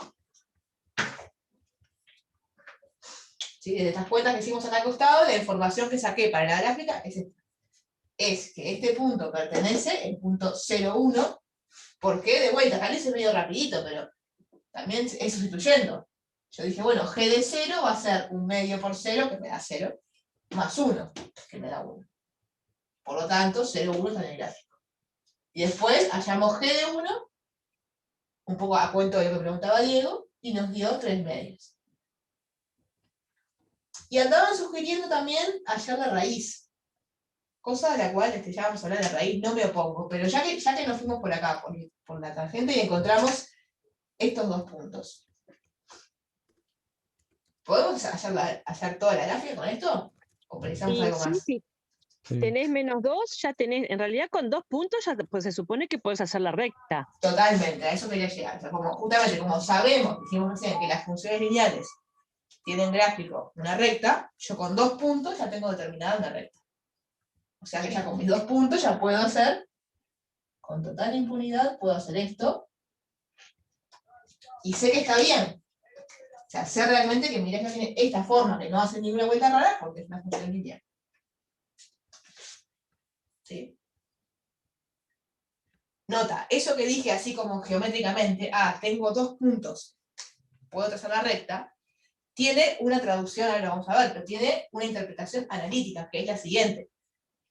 ¿Sí? Desde estas cuentas que hicimos acá al costado, la información que saqué para la gráfica es esta. Es que este punto pertenece, el punto 0, 1, porque de vuelta, acá lo hice medio rapidito, pero también es sustituyendo. Yo dije, bueno, g de 0 va a ser 1/2 por 0, que me da 0, más 1, que me da 1. Por lo tanto, 0, 1 está en el gráfico. Y después hallamos g de 1, un poco a cuento de lo que preguntaba Diego, y nos dio 3/2. Y andaban sugiriendo también hallar la raíz. cosa de la cual ya vamos a hablar de raíz, no me opongo, pero ya que nos fuimos por acá, por la tangente, y encontramos estos dos puntos. ¿Podemos hacer toda la gráfica con esto? ¿O precisamos algo Sí, más? sí. Sí. Tenés -2, ya tenés, en realidad con 2 puntos ya pues se supone que puedes hacer la recta. Totalmente, a eso quería llegar. O sea, justamente como sabemos, dijimos recién, que las funciones lineales tienen gráfico una recta, yo con 2 puntos ya tengo determinada una recta. O sea que ya con mis 2 puntos ya puedo hacer, con total impunidad, puedo hacer esto. Y sé que está bien. O sea, sé realmente que mi gráfica tiene esta forma, que no hace ninguna vuelta rara, porque es una función lineal. ¿Sí? Nota, eso que dije así como geométricamente, tengo 2 puntos, puedo trazar la recta, tiene una traducción, ahora lo vamos a ver, pero tiene una interpretación analítica, que es la siguiente.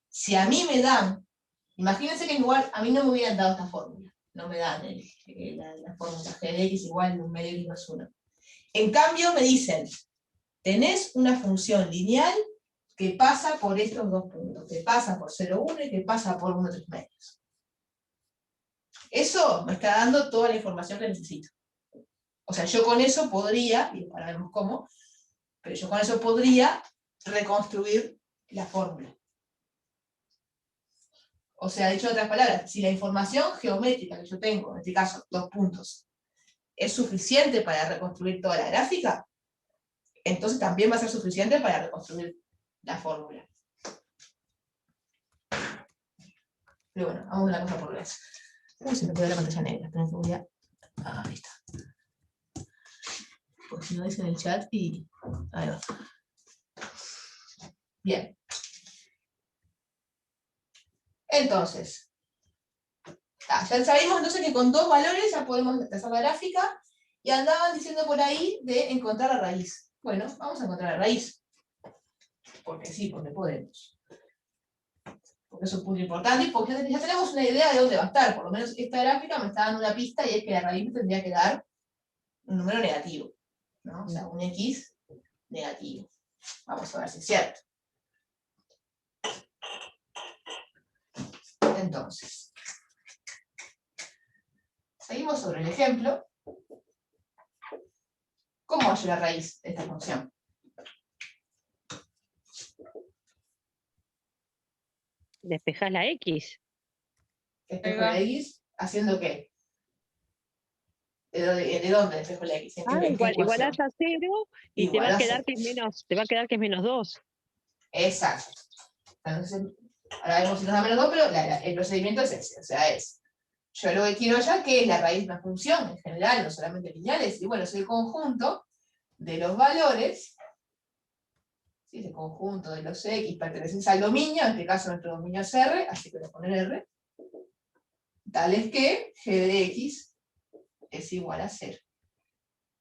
Si a mí me dan, imagínense que igual, a mí no me hubieran dado esta fórmula, no me dan la fórmula g de x igual 1 medio x más 1. En cambio me dicen, tenés una función lineal que pasa por estos 2 puntos, que pasa por 0,1 y que pasa por 1,3 medios. Eso me está dando toda la información que necesito. O sea, yo con eso podría, y ahora vemos cómo, pero yo con eso podría reconstruir la fórmula. O sea, dicho en otras palabras, si la información geométrica que yo tengo, en este caso, 2 puntos, es suficiente para reconstruir toda la gráfica, entonces también va a ser suficiente para reconstruir la fórmula. Pero bueno, vamos a una cosa por vez. Uy, se me quedó la pantalla negra. Esperen que voy a... ahí está. Porque si no dicen el chat y... ahí va. Bien. Entonces, ya sabemos entonces que con 2 valores ya podemos trazar la gráfica y andaban diciendo por ahí de encontrar la raíz. Bueno, vamos a encontrar la raíz. Porque sí, porque podemos. Porque es un punto importante y porque ya tenemos una idea de dónde va a estar. Por lo menos esta gráfica me está dando una pista y es que la raíz me tendría que dar un número negativo, ¿no? O sea, un x negativo. Vamos a ver si es cierto. Entonces, seguimos sobre el ejemplo. ¿Cómo hallo la raíz de esta función? Despejás la x. Despejo la x, ¿haciendo qué? ¿De dónde despejo la x? ¿En qué ecuación? Igualás a 0 y te va Igual a a quedar 0. que es -2. Exacto. Entonces, ahora vemos si nos da -2, pero el procedimiento es ese. O sea, yo lo que quiero hallar que es la raíz de una función, en general, no solamente lineales, y bueno, es el conjunto de los valores, ¿sí? Es el conjunto de los x pertenecientes al dominio, en este caso nuestro dominio es R, así que voy a poner R, tales que g de x es igual a 0.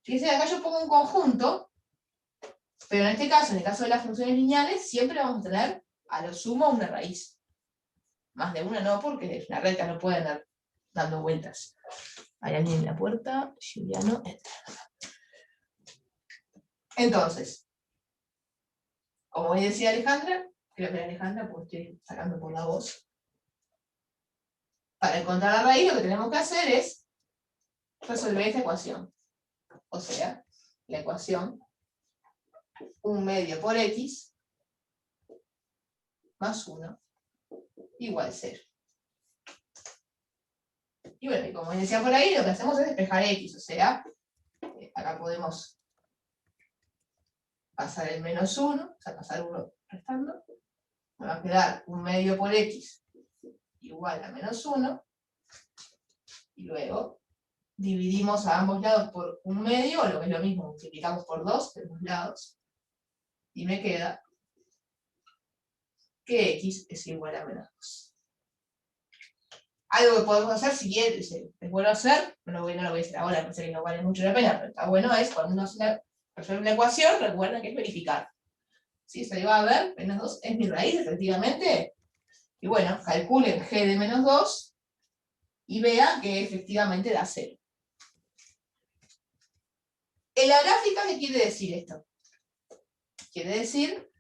Fíjense, acá yo pongo un conjunto, pero en este caso, en el caso de las funciones lineales, siempre vamos a tener a lo sumo una raíz. Más de una no, porque la recta no puede andar dando vueltas. Hay alguien en la puerta, Juliano, entra. Entonces, como hoy decía Alejandra, creo que era Alejandra, porque estoy sacando por la voz. Para encontrar la raíz, lo que tenemos que hacer es resolver esta ecuación. O sea, la ecuación 1 medio por x más 1 igual 0. Y bueno, y como decía por ahí, lo que hacemos es despejar x, o sea, acá podemos pasar el -1, o sea, pasar 1 restando, me va a quedar 1 medio por x igual a -1, y luego dividimos a ambos lados por 1 medio, o lo que es lo mismo, multiplicamos por 2 de los lados, y me queda que x es igual a -2. Algo que podemos hacer, si es bueno hacer, no lo voy a hacer ahora, pensé que no vale mucho la pena, pero está bueno, es cuando uno resuelve una ecuación, recuerden que es verificar. ¿Sí? Se va a ver, -2 es mi raíz, efectivamente. Y bueno, calculen g de -2 y vean que efectivamente da 0. En la gráfica, ¿qué quiere decir esto? Quiere decir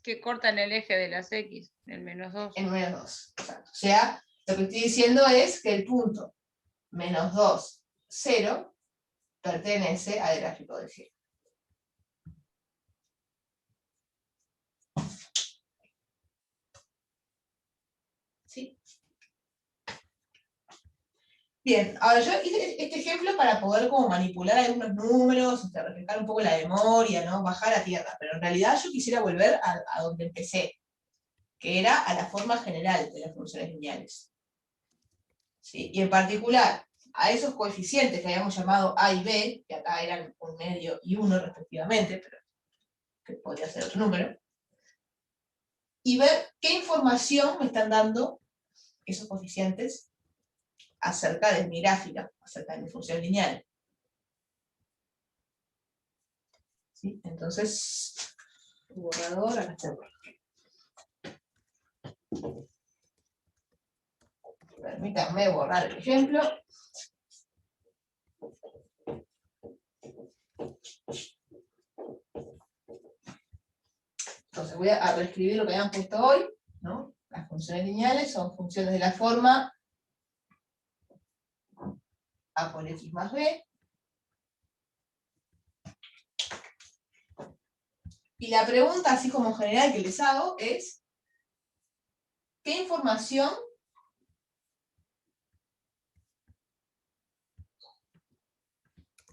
que cortan el eje de las x. El -2. En -2. Exacto. O sea, lo que estoy diciendo es que el punto -2, 0, pertenece al gráfico de G. ¿Sí? Bien, ahora yo hice este ejemplo para poder como manipular algunos números, reflejar un poco la memoria, ¿no? Bajar a tierra, pero en realidad yo quisiera volver a donde empecé, que era a la forma general de las funciones lineales. ¿Sí? Y en particular, a esos coeficientes que habíamos llamado A y B, que acá eran 1,5 y 1 respectivamente, pero que podría ser otro número, y ver qué información me están dando esos coeficientes acerca de mi gráfica, acerca de mi función lineal. ¿Sí? Entonces, borrador, acá está el borrador. Permítanme borrar el ejemplo. Entonces voy a reescribir lo que habían puesto hoy, ¿no? Las funciones lineales son funciones de la forma A por X más B. Y la pregunta, así como general, que les hago es, ¿qué información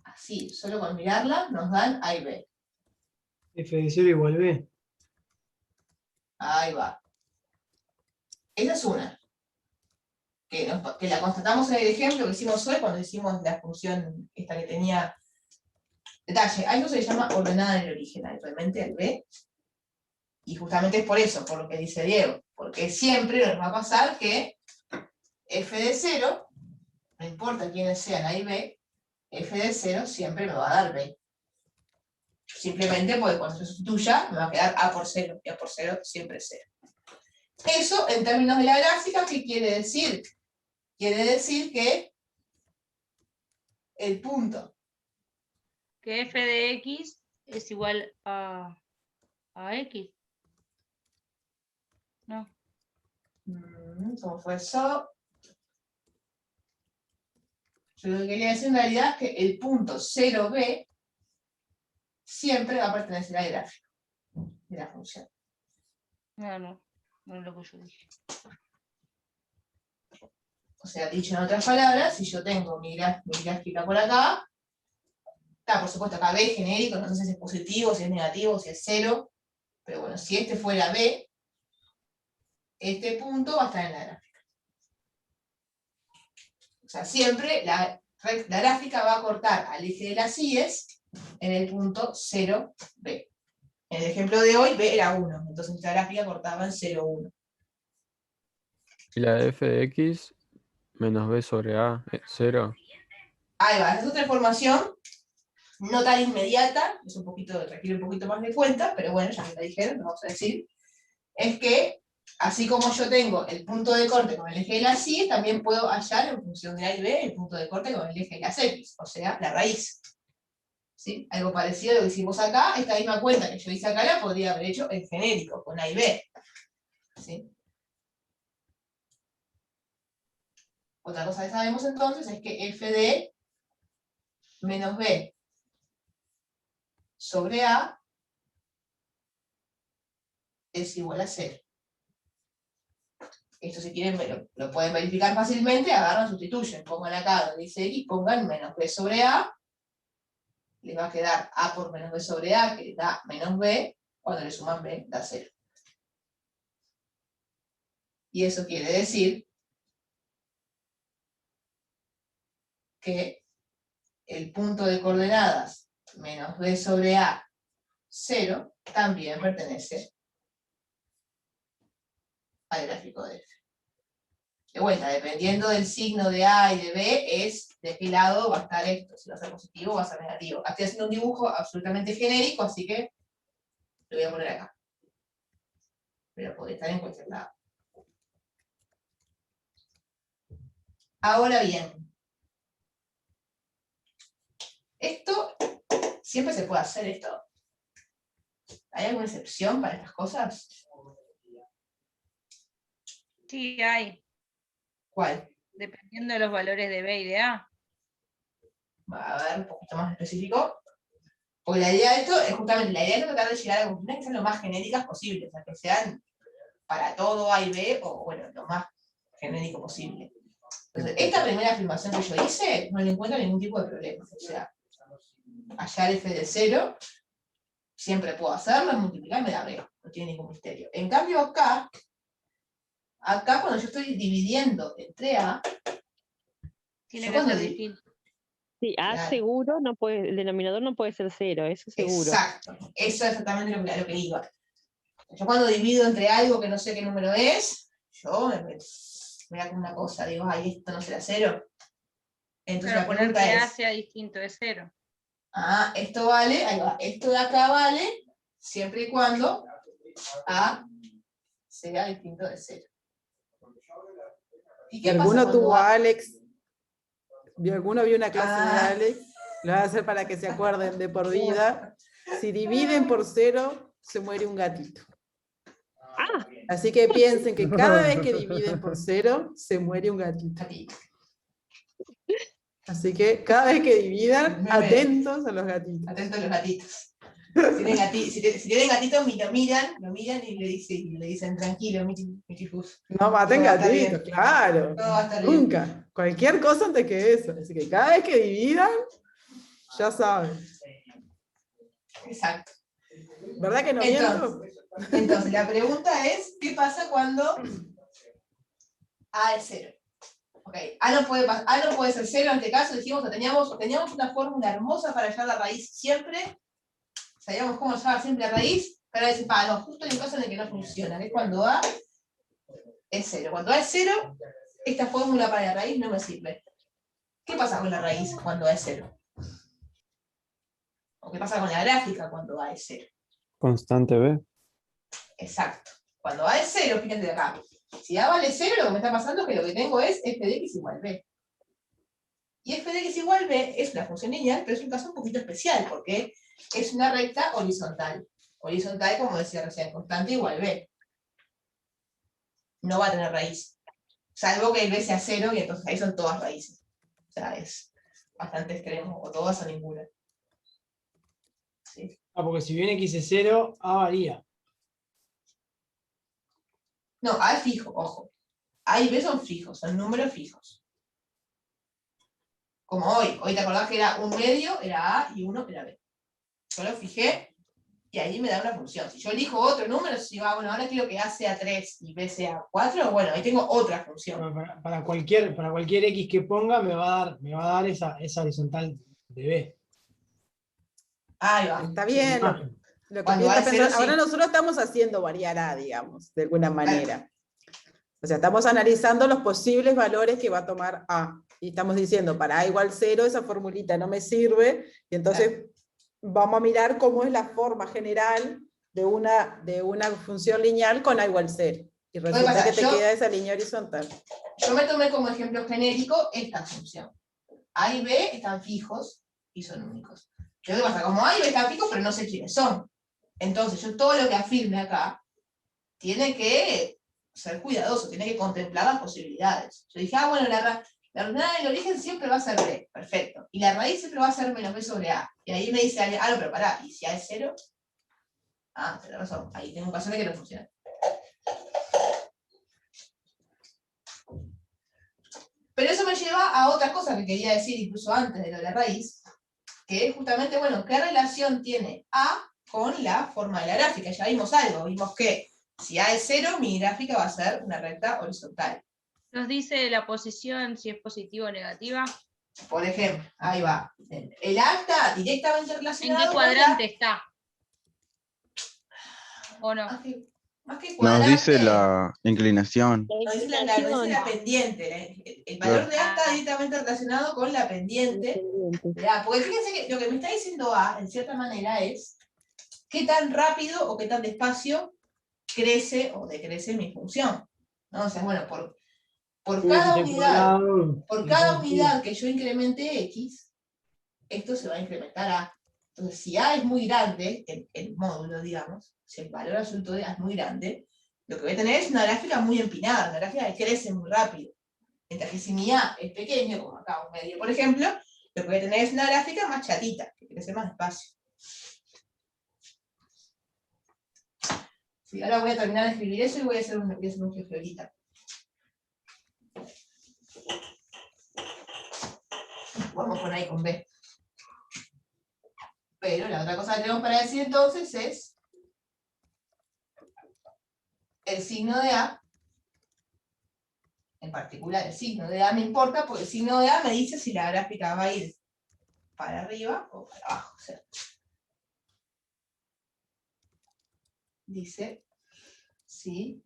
así, solo con mirarla, nos dan A y B? F de 0 igual B. Ahí va. Esa es una. Que la constatamos en el ejemplo que hicimos hoy cuando hicimos la función esta que tenía detalle. A eso se le llama ordenada en el origen, actualmente el B. Y justamente es por eso, por lo que dice Diego. Porque siempre nos va a pasar que F de 0, no importa quiénes sean A y B, F de 0 siempre me va a dar B. Simplemente porque cuando se sustituya me va a quedar A por 0, y A por 0 siempre es 0. Eso, en términos de la gráfica, ¿qué quiere decir? Quiere decir que el punto Que f de x es igual a x. No. ¿Cómo fue eso? Yo lo que quería decir en realidad es que el punto 0b siempre va a pertenecer al gráfico de la función. No es lo que yo dije. O sea, dicho en otras palabras, si yo tengo mi gráfica por acá, está, por supuesto, acá B es genérico, no sé si es positivo, si es negativo, si es 0, pero bueno, si este fuera B, este punto va a estar en la gráfica. O sea, siempre la gráfica va a cortar al eje de las IES en el punto 0B. En el ejemplo de hoy, B era 1, entonces esta gráfica cortaba en 0, 1. Y la de f de x menos b sobre a, 0. Ahí va, esa es otra información, no tan inmediata, es requiere un poquito más de cuenta, pero bueno, ya que la dijeron, lo vamos a decir, es que, así como yo tengo el punto de corte con el eje de las Y, también puedo hallar en función de A y B el punto de corte con el eje de las X, o sea, la raíz. ¿Sí? Algo parecido a lo que hicimos acá, esta misma cuenta que yo hice acá la podría haber hecho en genérico, con A y B. ¿Sí? Otra cosa que sabemos entonces es que f de menos b sobre a es igual a 0. Esto si quieren lo pueden verificar fácilmente, agarran, sustituyen, pongan acá donde dice x, pongan menos b sobre a, les va a quedar a por menos b sobre a, que da menos b, cuando le suman b da 0. Y eso quiere decir que el punto de coordenadas menos b sobre a, 0, también pertenece al gráfico de f. De vuelta, dependiendo del signo de A y de B, es de qué lado va a estar esto, si va a ser positivo o va a ser negativo. Estoy haciendo un dibujo absolutamente genérico, así que lo voy a poner acá. Pero puede estar en cualquier lado. Ahora bien, esto, siempre se puede hacer esto. ¿Hay alguna excepción para estas cosas? Sí, hay, ¿Cuál? dependiendo de los valores de B y de A. Va a ver un poquito más específico. Porque la idea de esto es justamente, la idea es tratar de llegar a conclusiones que sean lo más genéricas posible, o sea, que sean para todo A y B, o bueno, lo más genérico posible. Entonces, esta primera afirmación que yo hice, no le encuentro ningún tipo de problema. O sea, hallar f de 0, siempre puedo hacerlo, multiplicar me da B, no tiene ningún misterio. En cambio acá cuando yo estoy dividiendo entre A, Tiene yo que cuando ser distinto. Sí, A Claro. seguro no puede, el denominador no puede ser 0, eso seguro. Exacto, eso es exactamente lo que iba. Yo cuando divido entre algo que no sé qué número es, yo me da como una cosa, digo, ay, esto no será 0. Entonces Pero la poner pregunta que A es, sea distinto de 0. esto vale, ahí va, esto de acá vale, siempre y cuando A sea distinto de 0. ¿Y qué pasa ¿Alguno cuando tuvo A? a Alex? ¿Alguno vio una clase de Ah. Alex? Lo voy a hacer para que se acuerden de por vida. Si dividen por 0, se muere un gatito. Ah, Así que piensen que cada vez que dividen por 0, se muere un gatito. Así que cada vez que dividan, atentos a los gatitos. Atentos a los gatitos. Si tienen gatitos, lo miran y le dicen tranquilo, Michifus. No maten Todo va a estar gatitos, bien. claro. Todo va a estar bien. Nunca. Cualquier cosa antes que eso. Así que cada vez que dividan, ya saben. Exacto. ¿Verdad que no miento? Entonces, la pregunta es, ¿qué pasa cuando A es 0? Okay. A no puede ser 0 en este caso, dijimos que teníamos una fórmula hermosa para hallar la raíz siempre, sabíamos cómo hallar siempre la raíz, pero a veces, no, justo hay un caso en el que no funciona, que es cuando A es 0. Cuando A es 0, esta fórmula para la raíz no me sirve. ¿Qué pasa con la raíz cuando A es 0? ¿O qué pasa con la gráfica cuando A es 0? Constante B. Exacto. Cuando A es 0, fíjate de acá. Si A vale 0, lo que me está pasando es que lo que tengo es f de x igual b. Y f de x igual b es una función lineal, pero es un caso un poquito especial, porque es una recta horizontal. Horizontal, como decía recién, constante igual b. No va a tener raíz. Salvo que el b sea 0, y entonces ahí son todas raíces. O sea, es bastante extremo, o todas o ninguna. ¿Sí? Porque si bien x es 0, A varía. No, A es fijo, ojo. A y B son fijos, son números fijos. Como hoy te acordás que era un medio, era A, y 1 era B. Yo lo fijé, y ahí me da una función. Si yo elijo otro número, si digo, bueno, ahora quiero que A sea 3 y B sea 4, bueno, ahí tengo otra función. Para cualquier x que ponga, me va a dar esa horizontal de B. Ahí va. Está bien. Ah. Lo que Cuando piensa A es 0, pensar- Ahora sí. nosotros estamos haciendo variar A, digamos, de alguna manera. O sea, estamos analizando los posibles valores que va a tomar A. Y estamos diciendo, para A igual 0, esa formulita no me sirve. Y entonces vamos a mirar cómo es la forma general de una función lineal con A igual 0. Y resulta pasa? que te queda esa línea horizontal. Yo me tomé como ejemplo genérico esta función. A y B están fijos y son únicos. Yo digo, pasa, como A y B están fijos, pero no sé quiénes son. Entonces, yo todo lo que afirme acá tiene que ser cuidadoso, tiene que contemplar las posibilidades. Yo dije, bueno, la ordenada del origen siempre va a ser B, perfecto. Y la raíz siempre va a ser menos B sobre A. Y ahí me dice, no, pero pará, ¿y si A es 0? Tenés razón, ahí tengo un caso de que no funciona. Pero eso me lleva a otra cosa que quería decir incluso antes de lo de la raíz, que es justamente, bueno, ¿qué relación tiene A con la forma de la gráfica? Ya vimos algo, vimos que si A es 0, mi gráfica va a ser una recta horizontal. Nos dice la posición si es positiva o negativa. Por ejemplo, ahí va. El A está directamente ¿En relacionado qué cuadrante está? ¿O no? Más que Nos cuadrante, dice la inclinación. nos dice la pendiente. El valor de A está directamente relacionado con la pendiente de A. Porque fíjense que lo que me está diciendo A, en cierta manera, es qué tan rápido o qué tan despacio crece o decrece mi función. ¿No? O sea, bueno, por cada unidad que yo incremente X, esto se va a incrementar A. Entonces, si A es muy grande, el módulo, digamos, si el valor absoluto de A es muy grande, lo que voy a tener es una gráfica muy empinada, una gráfica que crece muy rápido. Mientras que si mi A es pequeño, como acá un medio, por ejemplo, lo que voy a tener es una gráfica más chatita, que crece más despacio. Sí, ahora voy a terminar de escribir eso y voy a hacer un GeoGebrita. Vamos con A y con B. Pero la otra cosa que tenemos para decir entonces es el signo de A. En particular, el signo de A me importa porque el signo de A me dice si la gráfica va a ir para arriba o para abajo. O sea, dice si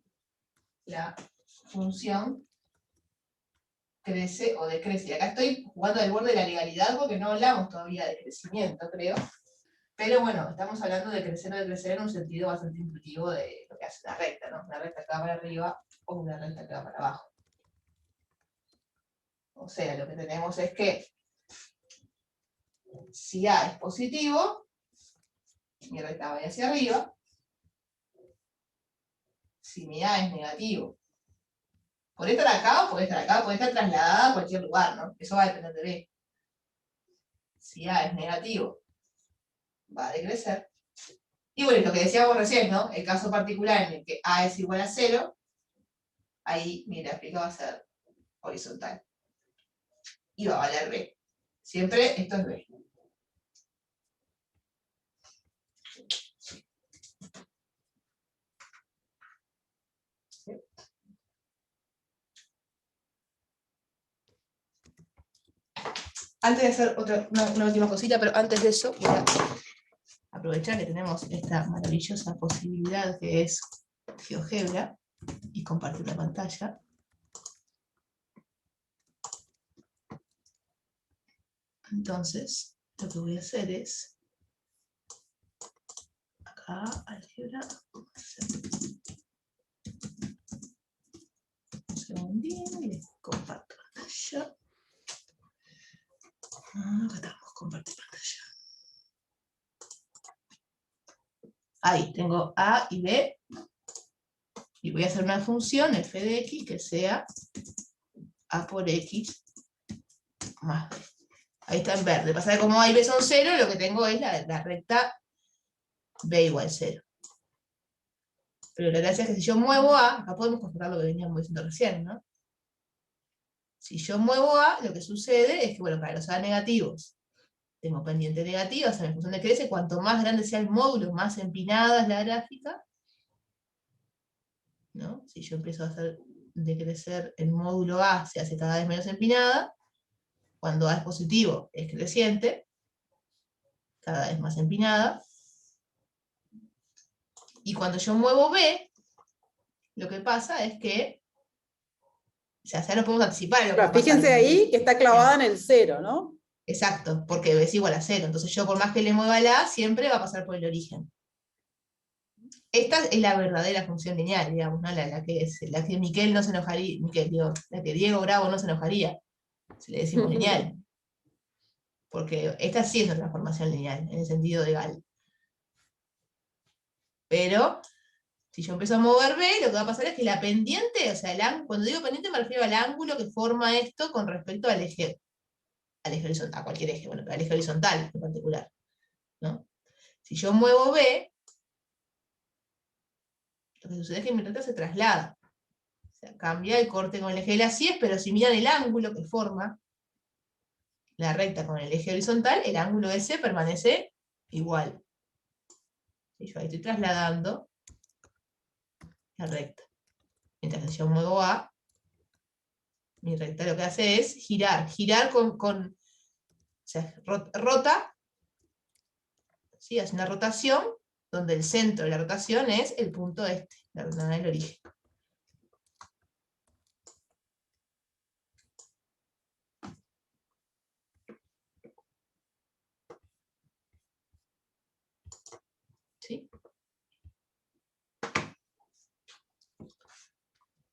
la función crece o decrece. Y acá estoy jugando al borde de la legalidad porque no hablamos todavía de crecimiento, creo. Pero bueno, estamos hablando de crecer o decrecer en un sentido bastante intuitivo de lo que hace una recta, ¿no? Una recta que va para arriba o una recta que va para abajo. O sea, lo que tenemos es que si A es positivo, mi recta va hacia arriba. Si mi A es negativo, puede estar acá o puede estar acá, puede estar trasladada a cualquier lugar, ¿no? Eso va a depender de B. Si A es negativo, va a decrecer. Y bueno, lo que decíamos recién, ¿no? El caso particular en el que A es igual a 0, ahí mi gráfica va a ser horizontal. Y va a valer B. Siempre esto es B. Antes de hacer una última cosita, pero antes de eso voy a aprovechar que tenemos esta maravillosa posibilidad que es GeoGebra y compartir la pantalla. Entonces, lo que voy a hacer es acá, álgebra, un segundín y les comparto pantalla. Acá estamos, compartir pantalla. Ahí tengo A y B. Y voy a hacer una función f de x que sea A por x más B. Ahí está en verde. Pasa que como A y B son 0, lo que tengo es la recta B igual 0. Pero la gracia es que si yo muevo A, acá podemos constatar lo que veníamos diciendo recién, ¿no? Si yo muevo A, lo que sucede es que, bueno, para los A negativos, tengo pendiente negativa, o sea, en función de crece, cuanto más grande sea el módulo, más empinada es la gráfica, ¿no? Si yo empiezo a hacer decrecer el módulo A, se hace cada vez menos empinada. Cuando A es positivo, es creciente, cada vez más empinada. Y cuando yo muevo B, lo que pasa es que, o sea, ya no podemos anticipar lo que va a pasar. Fíjense ahí que está clavada en el 0, ¿no? Exacto, porque B es igual a 0. Entonces yo, por más que le mueva la A, siempre va a pasar por el origen. Esta es la verdadera función lineal, digamos, ¿no? La que Miquel no se enojaría, la que Diego Bravo no se enojaría, si le decimos lineal. Porque esta sí es una transformación lineal, en el sentido de Gall. Pero, si yo empiezo a mover B, lo que va a pasar es que la pendiente, o sea, cuando digo pendiente me refiero al ángulo que forma esto con respecto al eje horizontal, a cualquier eje, bueno, pero al eje horizontal en particular, ¿no? Si yo muevo B, lo que sucede es que mi recta se traslada. O sea, cambia el corte con el eje de las Y, pero si miran el ángulo que forma la recta con el eje horizontal, el ángulo ese permanece igual. Y yo ahí estoy trasladando la recta. Mientras que yo muevo A, mi recta lo que hace es girar o sea, rota, ¿sí? Hace una rotación donde el centro de la rotación es el punto este, la coordenada del origen. ¿Sí?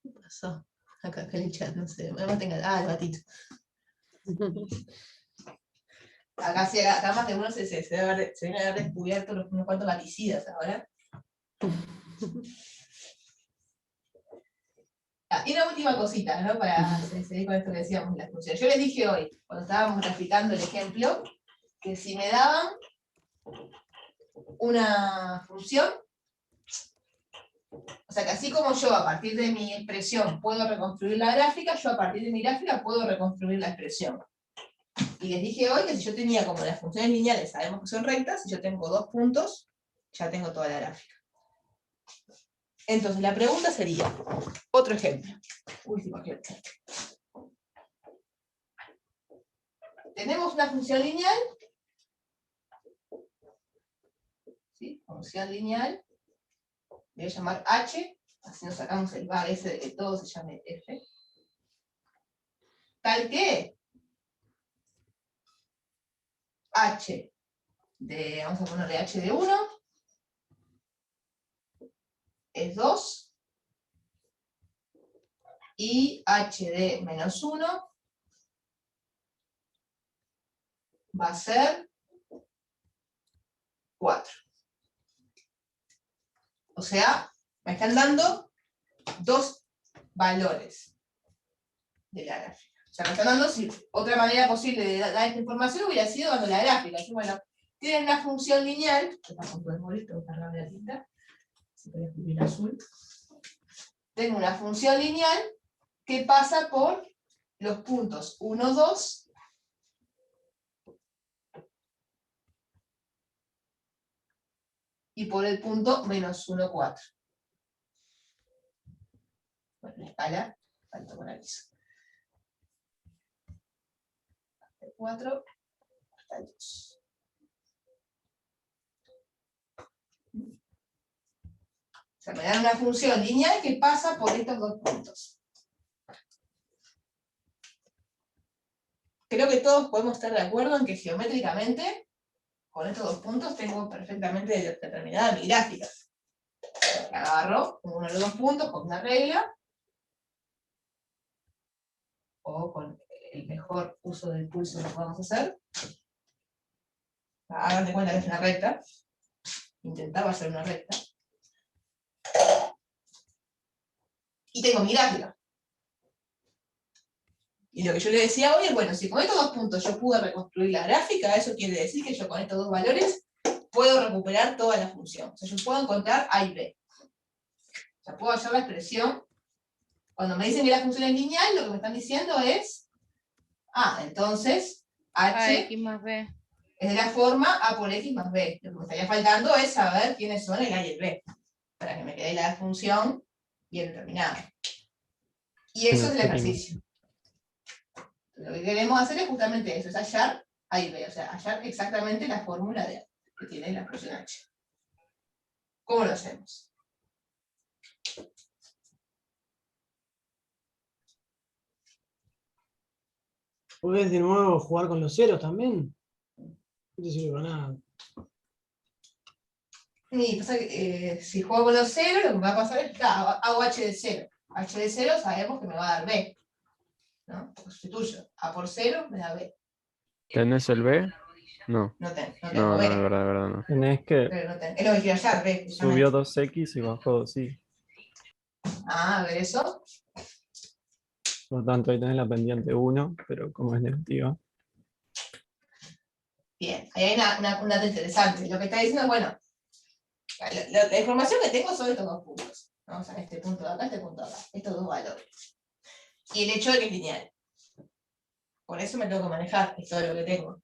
¿Qué pasó? Acá en el chat, no sé, el gatito. Acá más de uno se viene a haber descubierto unos cuantos gaticidas ahora. Y una última cosita, ¿no? Para seguir con esto que decíamos de las funciones. Yo les dije hoy, cuando estábamos graficando el ejemplo, que si me daban una función, o sea que así como yo a partir de mi expresión puedo reconstruir la gráfica, yo a partir de mi gráfica puedo reconstruir la expresión. Y les dije hoy que si yo tenía como las funciones lineales, sabemos que son rectas, si yo tengo 2 puntos, ya tengo toda la gráfica. Entonces la pregunta sería, otro ejemplo, último ejemplo. Tenemos una función lineal, ¿sí? Función lineal, le voy a llamar h, así nos sacamos el var ese de que todo se llame f, tal que h de, vamos a ponerle h de 1, es 2, y h de menos 1 va a ser 4. O sea, me están dando 2 valores de la gráfica. O sea, me están dando, si otra manera posible de dar esta información hubiera sido dando la gráfica. Así, bueno, tienen una función lineal, yo tampoco puedo morir, tengo que cargar la tinta, si voy a escribir azul. Tengo una función lineal que pasa por los puntos 1, 2, y por el punto menos 1, 4. Bueno, la escala, falta con aviso. El 4 hasta el 2. O sea, me dan una función lineal que pasa por estos 2 puntos. Creo que todos podemos estar de acuerdo en que geométricamente, con estos 2 puntos, tengo perfectamente determinada mi gráfica. Agarro uno de los 2 puntos con una regla, o con el mejor uso del pulso que podamos hacer. Hagan de cuenta que es una recta. Intentaba hacer una recta. Y tengo mi gráfica. Y lo que yo le decía hoy es, bueno, si con estos 2 puntos yo pude reconstruir la gráfica, eso quiere decir que yo con estos 2 valores puedo recuperar toda la función. O sea, yo puedo encontrar A y B. O sea, puedo hallar la expresión. Cuando me dicen que la función es lineal, lo que me están diciendo es, entonces H X más B. es de la forma A por X más B. Lo que me estaría faltando es saber quiénes son el A y el B, para que me quede la función bien determinada. Y eso es el ejercicio. Lo que queremos hacer es justamente eso, es hallar A y B, o sea, hallar exactamente la fórmula que tiene la expresión H. ¿Cómo lo hacemos? ¿Puedes de nuevo jugar con los ceros también? No te sirve para nada. Y pasa que si juego con los ceros, lo que me va a pasar es que hago H de 0. H de 0 sabemos que me va a dar B, ¿no? Sustituyo. A por 0 me da B. ¿Tenés el B? No. No tengo No, B. no, de verdad, no. Tenés que Pero no tengo. Es lo que quiero hallar, B. subió 2x y bajó 2y. A ver eso. Por lo tanto, ahí tenés la pendiente 1, pero como es negativa. Bien, ahí hay un dato interesante. Lo que está diciendo es, bueno, la información que tengo son estos 2 puntos. ¿No? O sea, este punto de acá, este punto de acá. Estos 2 valores. Y el hecho de que es lineal. Por eso me tengo que manejar, es todo lo que tengo.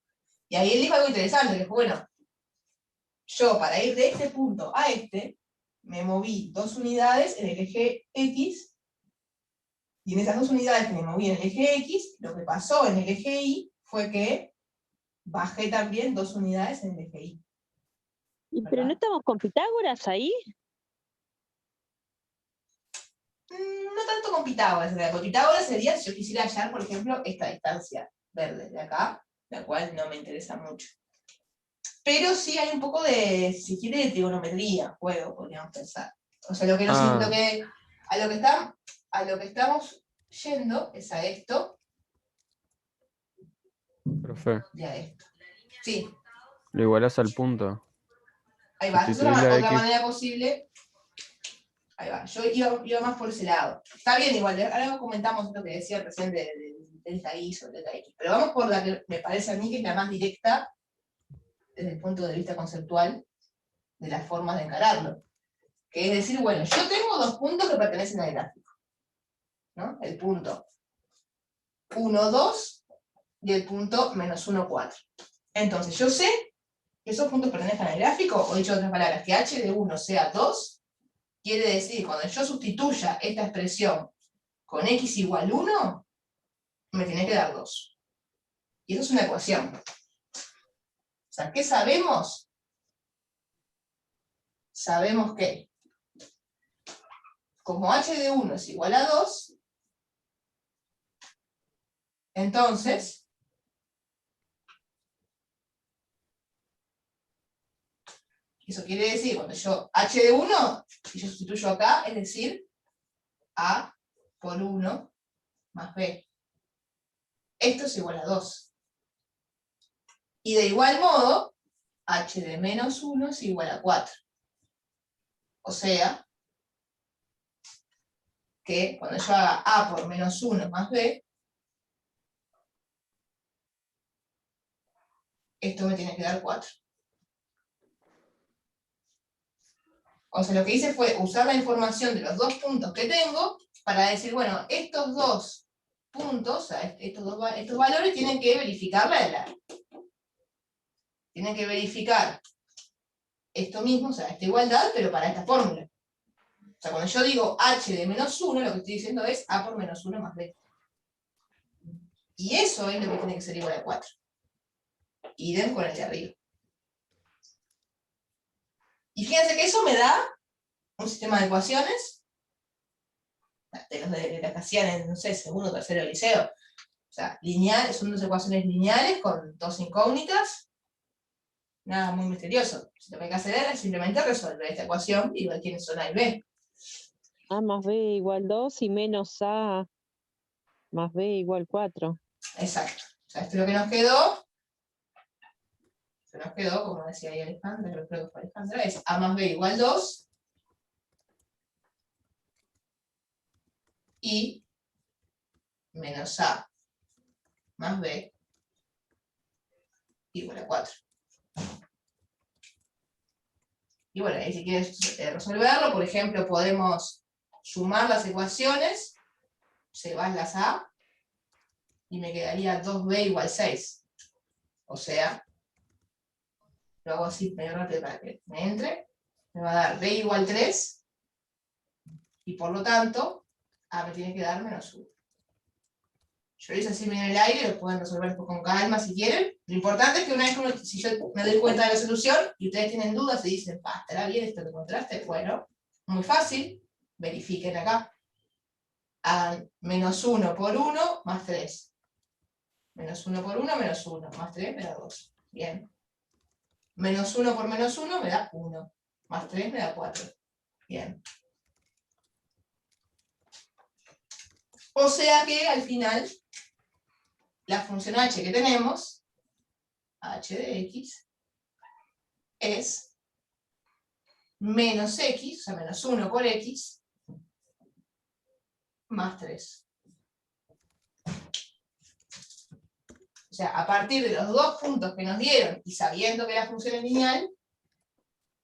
Y ahí él dijo algo interesante, que fue, bueno, yo para ir de este punto a este, me moví 2 unidades en el eje X, y en esas 2 unidades que me moví en el eje X, lo que pasó en el eje Y fue que bajé también 2 unidades en el eje Y. ¿Pero no estamos con Pitágoras ahí? No tanto con Pitágoras, con Pitágoras sería si yo quisiera hallar, por ejemplo, esta distancia verde de acá, la cual no me interesa mucho. Pero sí hay un poco de, si quiere, de trigonometría, juego, podríamos pensar. O sea, lo que nos, a lo que estamos yendo es a esto. Profe. Y a esto. Sí. Lo igualás al punto. Ahí va, esa es otra manera posible Ahí va, yo iba más por ese lado. Está bien igual, ahora comentamos lo que decía recién del delta I sobre delta X, pero vamos por la que me parece a mí que es la más directa desde el punto de vista conceptual de las formas de encararlo. Que es decir, bueno, yo tengo dos puntos que pertenecen al gráfico, ¿no? El punto 1, 2 y el punto menos 1, 4. Entonces, yo sé que esos puntos pertenecen al gráfico, o dicho de otras palabras, que h de 1 sea 2, quiere decir, cuando yo sustituya esta expresión con x igual 1, me tiene que dar 2. Y eso es una ecuación. O sea, ¿qué sabemos? Sabemos que, como h de 1 es igual a 2, entonces, eso quiere decir, cuando yo, h de 1, si yo sustituyo acá, es decir, a por 1 más b. Esto es igual a 2. Y de igual modo, h de menos 1 es igual a 4. O sea, que cuando yo haga a por menos 1 más b, esto me tiene que dar 4. O sea, lo que hice fue usar la información de los dos puntos que tengo para decir, bueno, estos dos puntos, o sea, estos valores tienen que verificar tienen que verificar esto mismo, o sea, esta igualdad, pero para esta fórmula. O sea, cuando yo digo h de menos 1, lo que estoy diciendo es a por menos 1 más b. Y eso es lo que tiene que ser igual a 4. Idem con el de arriba. Y fíjense que eso me da un sistema de ecuaciones, de los de la que hacían en, no sé, segundo o tercero de liceo. O sea, son dos ecuaciones lineales con dos incógnitas. Nada muy misterioso. Lo que hay que hacer es simplemente resolver esta ecuación y ver quiénes son A y B. A más B igual 2 y menos A más B igual 4. Exacto. O sea, esto es lo que nos quedó. Se nos quedó, como decía ahí Alejandra, creo que fue Alejandra, es A más B igual 2 y menos A más B igual a 4. Y bueno, ahí si quieres resolverlo, por ejemplo, podemos sumar las ecuaciones, llevarlas a, y me quedaría 2b igual 6. O sea, lo hago así medio rápido para que me entre, me va a dar b igual 3, y por lo tanto, a me tiene que dar menos 1. Yo lo hice así medio en el aire, lo pueden resolver con calma si quieren. Lo importante es que una vez si yo me doy cuenta de la solución, y ustedes tienen dudas y dicen, ¿estará bien esto que encontraste? Bueno, muy fácil, verifiquen acá. Hagan menos 1 por 1 más 3. Menos 1 por 1, menos 1, más 3 me da 2. Bien. Menos 1 por menos 1 me da 1. Más 3 me da 4. Bien. O sea que al final, la función h que tenemos, h de x, es menos x, o sea, menos 1 por x, más 3. O sea, a partir de los dos puntos que nos dieron, y sabiendo que la función es lineal,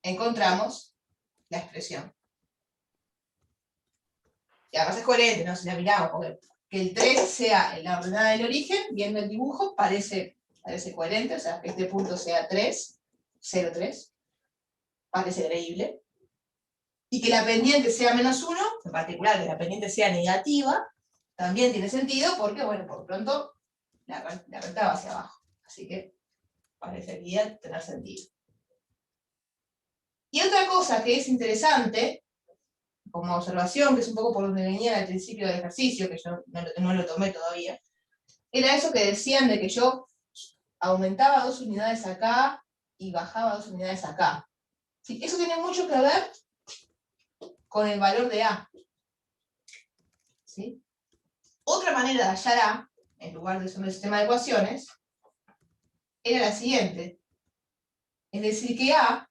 encontramos la expresión. Y además es coherente, ¿no? Si la miramos, porque que el 3 sea en la ordenada del origen, viendo el dibujo, parece coherente, o sea, que este punto sea 3, 0, 3, parece creíble. Y que la pendiente sea menos 1, en particular que la pendiente sea negativa, también tiene sentido, porque, bueno, por pronto, la recta va hacia abajo. Así que parecería tener sentido. Y otra cosa que es interesante, como observación, que es un poco por donde venía al principio del ejercicio, que yo no lo tomé todavía, era eso que decían de que yo aumentaba 2 unidades acá y bajaba 2 unidades acá. ¿Sí? Eso tiene mucho que ver con el valor de A. ¿Sí? Otra manera de hallar A, en lugar de usar el sistema de ecuaciones, era la siguiente. Es decir, que A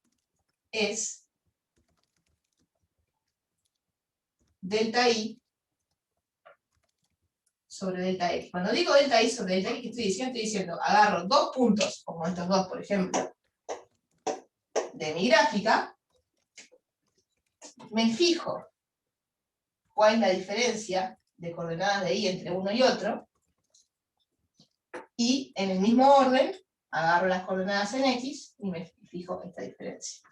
es delta I sobre delta X. Cuando digo delta I sobre delta X, ¿qué estoy diciendo? Estoy diciendo, agarro dos puntos, como estos dos, por ejemplo, de mi gráfica, me fijo cuál es la diferencia de coordenadas de I entre uno y otro, y en el mismo orden, agarro las coordenadas en X y me fijo esta diferencia.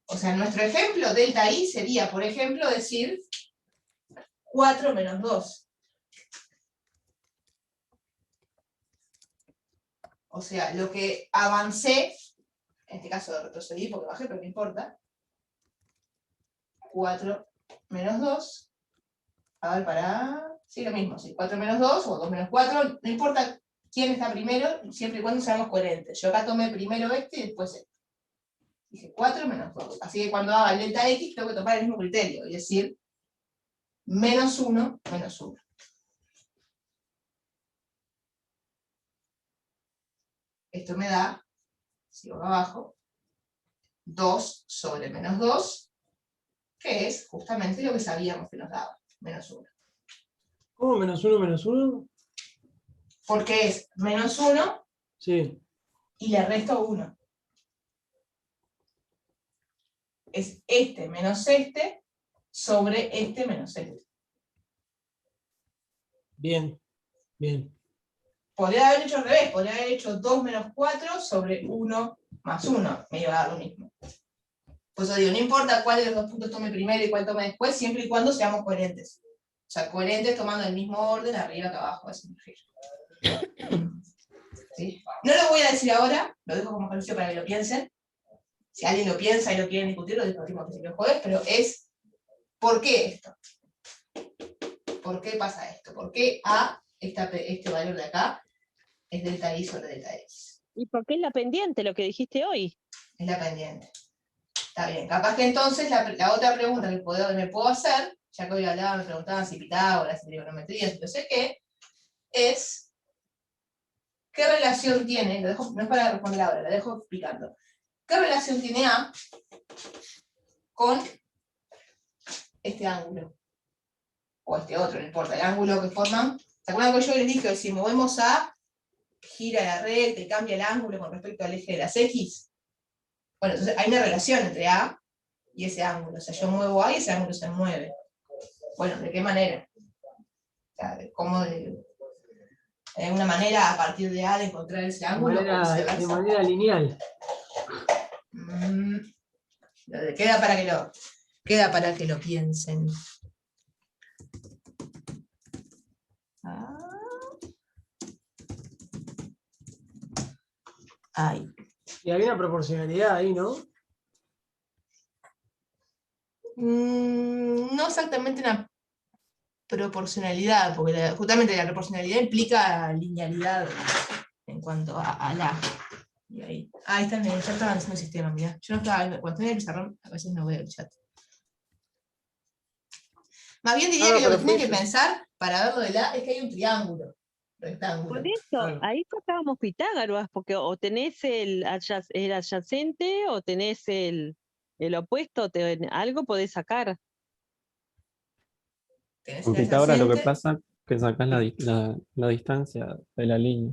O sea, en nuestro ejemplo, delta I sería, por ejemplo, decir 4 menos 2. O sea, lo que avancé, en este caso retrocedí porque bajé, pero no importa, 4 menos 2, a ver, sí, lo mismo, sí, 4 menos 2 o 2 menos 4, no importa quién está primero, siempre y cuando seamos coherentes. Yo acá tomé primero este y después este. Dije 4 menos 2. Así que cuando haga el delta X tengo que tomar el mismo criterio, es decir, menos 1, menos 1. Esto me da, sigo acá abajo, 2 sobre menos 2, que es justamente lo que sabíamos que nos daba, menos 1. ¿Cómo menos 1, menos 1? Porque es menos 1 Sí. y le resto 1. Es este menos este sobre este menos este. Bien, bien. Podría haber hecho al revés, podría haber hecho 2 menos 4 sobre 1 más 1, me iba a dar lo mismo. Por eso digo, no importa cuál de los dos puntos tome primero y cuál tome después, siempre y cuando seamos coherentes. O sea, coherentes tomando el mismo orden, arriba que abajo, a eso me refiero. ¿Sí? No lo voy a decir ahora, lo dejo como ejercicio para que lo piensen. Si alguien lo piensa y lo quieren discutir, lo discutimos el jueves, pero es, ¿por qué esto? ¿Por qué pasa esto? ¿Por qué A, este valor de acá, es delta I sobre delta X? ¿Y por qué es la pendiente, lo que dijiste hoy? Es la pendiente. Está bien, capaz que entonces la otra pregunta que me puedo hacer, ya que hoy hablaba, me preguntaban si Pitágoras, si trigonometría, si no sé qué, es ¿qué relación tiene? Lo dejo, no es para responder ahora, lo dejo explicando. ¿Qué relación tiene A con este ángulo? O este otro, no importa, el ángulo que forman. ¿Se acuerdan que yo les dije que si movemos A, gira la recta y cambia el ángulo con respecto al eje de las X? Bueno, entonces hay una relación entre A y ese ángulo. O sea, yo muevo A y ese ángulo se mueve. Bueno, ¿de qué manera? O sea, ¿hay una manera a partir de A de encontrar ese ángulo? De manera lineal. Queda para que lo piensen. Ay. Y hay una proporcionalidad ahí, ¿no? No exactamente una proporcionalidad, porque justamente la proporcionalidad implica linealidad en cuanto a la. Y ahí está en el chat, estaban haciendo el sistema, mirá. Yo no estaba viendo, cuando estoy en el pizarrón, a veces no veo el chat. Más bien diría que lo que tienen que pensar para verlo de la es que hay un triángulo, rectángulo. Por eso, ahí sacábamos Pitágoras, porque o tenés el adyacente o tenés el opuesto, algo podés sacar. Con Pitágoras lo que pasa es que sacás la distancia de la línea.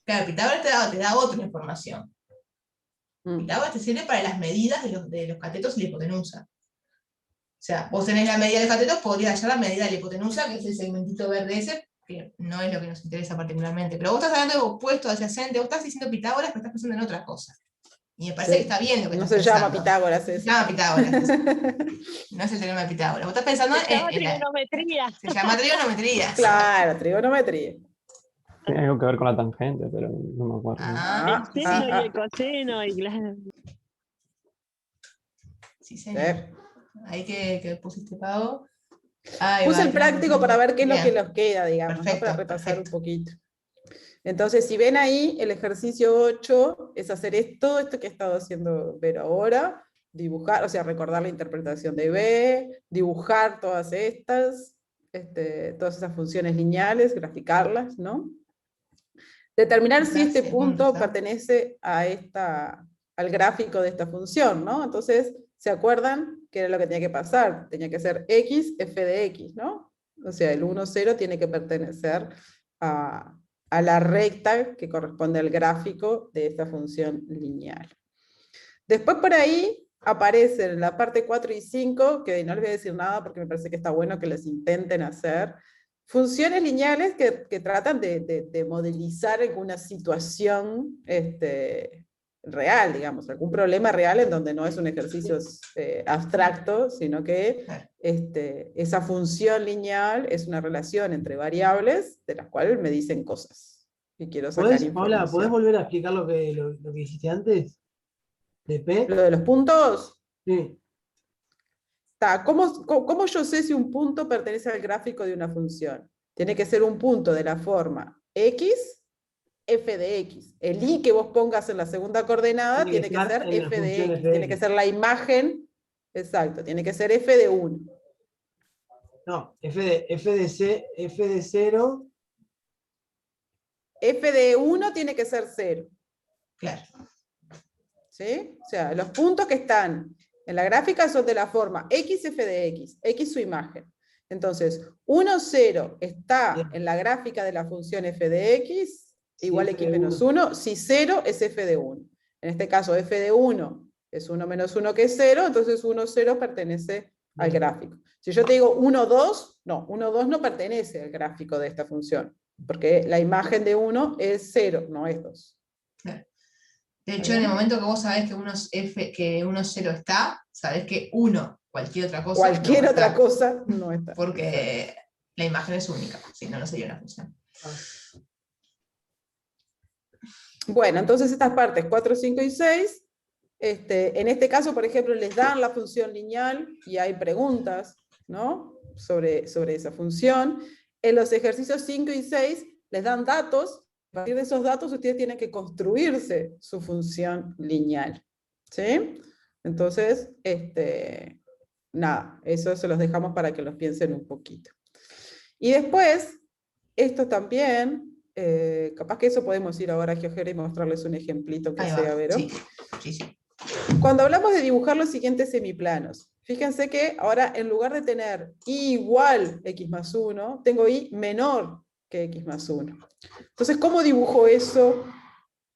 Claro, Pitágoras te da otra información. Pitágoras te sirve para las medidas de los catetos y la hipotenusa. O sea, vos tenés la medida del cateto, podrías hallar la medida de la hipotenusa, que es el segmentito verde ese, que no es lo que nos interesa particularmente. Pero vos estás hablando de opuesto, adyacente, vos estás diciendo Pitágoras, pero estás pensando en otra cosa. Y me parece que está bien lo que no estás se pensando. llama Pitágoras eso. Se llama Pitágoras. No es el teorema de Pitágoras. Vos estás pensando Se llama trigonometría. Se llama trigonometría. Claro, trigonometría. Tiene algo que ver con la tangente, pero no me acuerdo. El seno y el coseno y Sí, señor. Ahí que pusiste, Pau. Puse el práctico para ver qué es lo que nos queda, digamos, Perfecto, ¿no? Para repasar un poquito. Entonces, si ven ahí, el ejercicio 8 es hacer todo esto que he estado haciendo ver ahora, dibujar, o sea, recordar la interpretación de B, dibujar todas estas, todas esas funciones lineales, graficarlas, ¿no? Determinar si este punto pertenece a al gráfico de esta función, ¿no? Entonces, ¿Se acuerdan qué era lo que tenía que pasar? Tenía que ser x, f de x, ¿no? O sea, el 1, 0 tiene que pertenecer a la recta que corresponde al gráfico de esta función lineal. Después por ahí aparecen en la parte 4 y 5, que no les voy a decir nada porque me parece que está bueno que les intenten hacer, funciones lineales que tratan de modelizar alguna situación real, digamos, algún problema real en donde no es un ejercicio abstracto, sino que esa función lineal es una relación entre variables de las cuales me dicen cosas. Y quiero sacar Paula, información. ¿podés volver a explicar lo que hiciste antes? ¿De P? ¿Lo de los puntos? Sí. ¿Cómo yo sé si un punto pertenece al gráfico de una función? Tiene que ser un punto de la forma x, f de x. El i que vos pongas en la segunda coordenada tiene que ser f de x. Tiene que ser la imagen, exacto, tiene que ser f de 1. No, f de 0. F de 1 tiene que ser 0. Claro. ¿Sí? O sea, los puntos que están en la gráfica son de la forma x, f de x su imagen. Entonces, 1, 0 está en la gráfica de la función f de x, igual Sí, x menos 1, si 0 es f de 1. En este caso, f de 1 es 1 menos 1 que es 0, entonces 1, 0 pertenece al gráfico. Si yo te digo 1, 2, no, 1, 2 no pertenece al gráfico de esta función, porque la imagen de 1 es 0, no es 2. De hecho, en el momento que vos sabés que 1, 0 está, sabés que 1, cualquier otra cosa. Cualquier no otra está, cosa no está. porque la imagen es única, si no, no sería una función. Bueno, entonces estas partes 4, 5 y 6, en este caso, por ejemplo, les dan la función lineal y hay preguntas, ¿no? sobre esa función. En los ejercicios 5 y 6 les dan datos. A partir de esos datos ustedes tienen que construirse su función lineal. ¿Sí? Entonces, nada, eso se los dejamos para que los piensen un poquito. Y después, esto también, capaz que eso podemos ir ahora a GeoGebra y mostrarles un ejemplito que Ahí sea, va, Vero. sí, sí, sí. Cuando hablamos de dibujar los siguientes semiplanos, fíjense que ahora en lugar de tener i igual x más 1, tengo i menor que x más 1. Entonces, ¿cómo dibujo eso,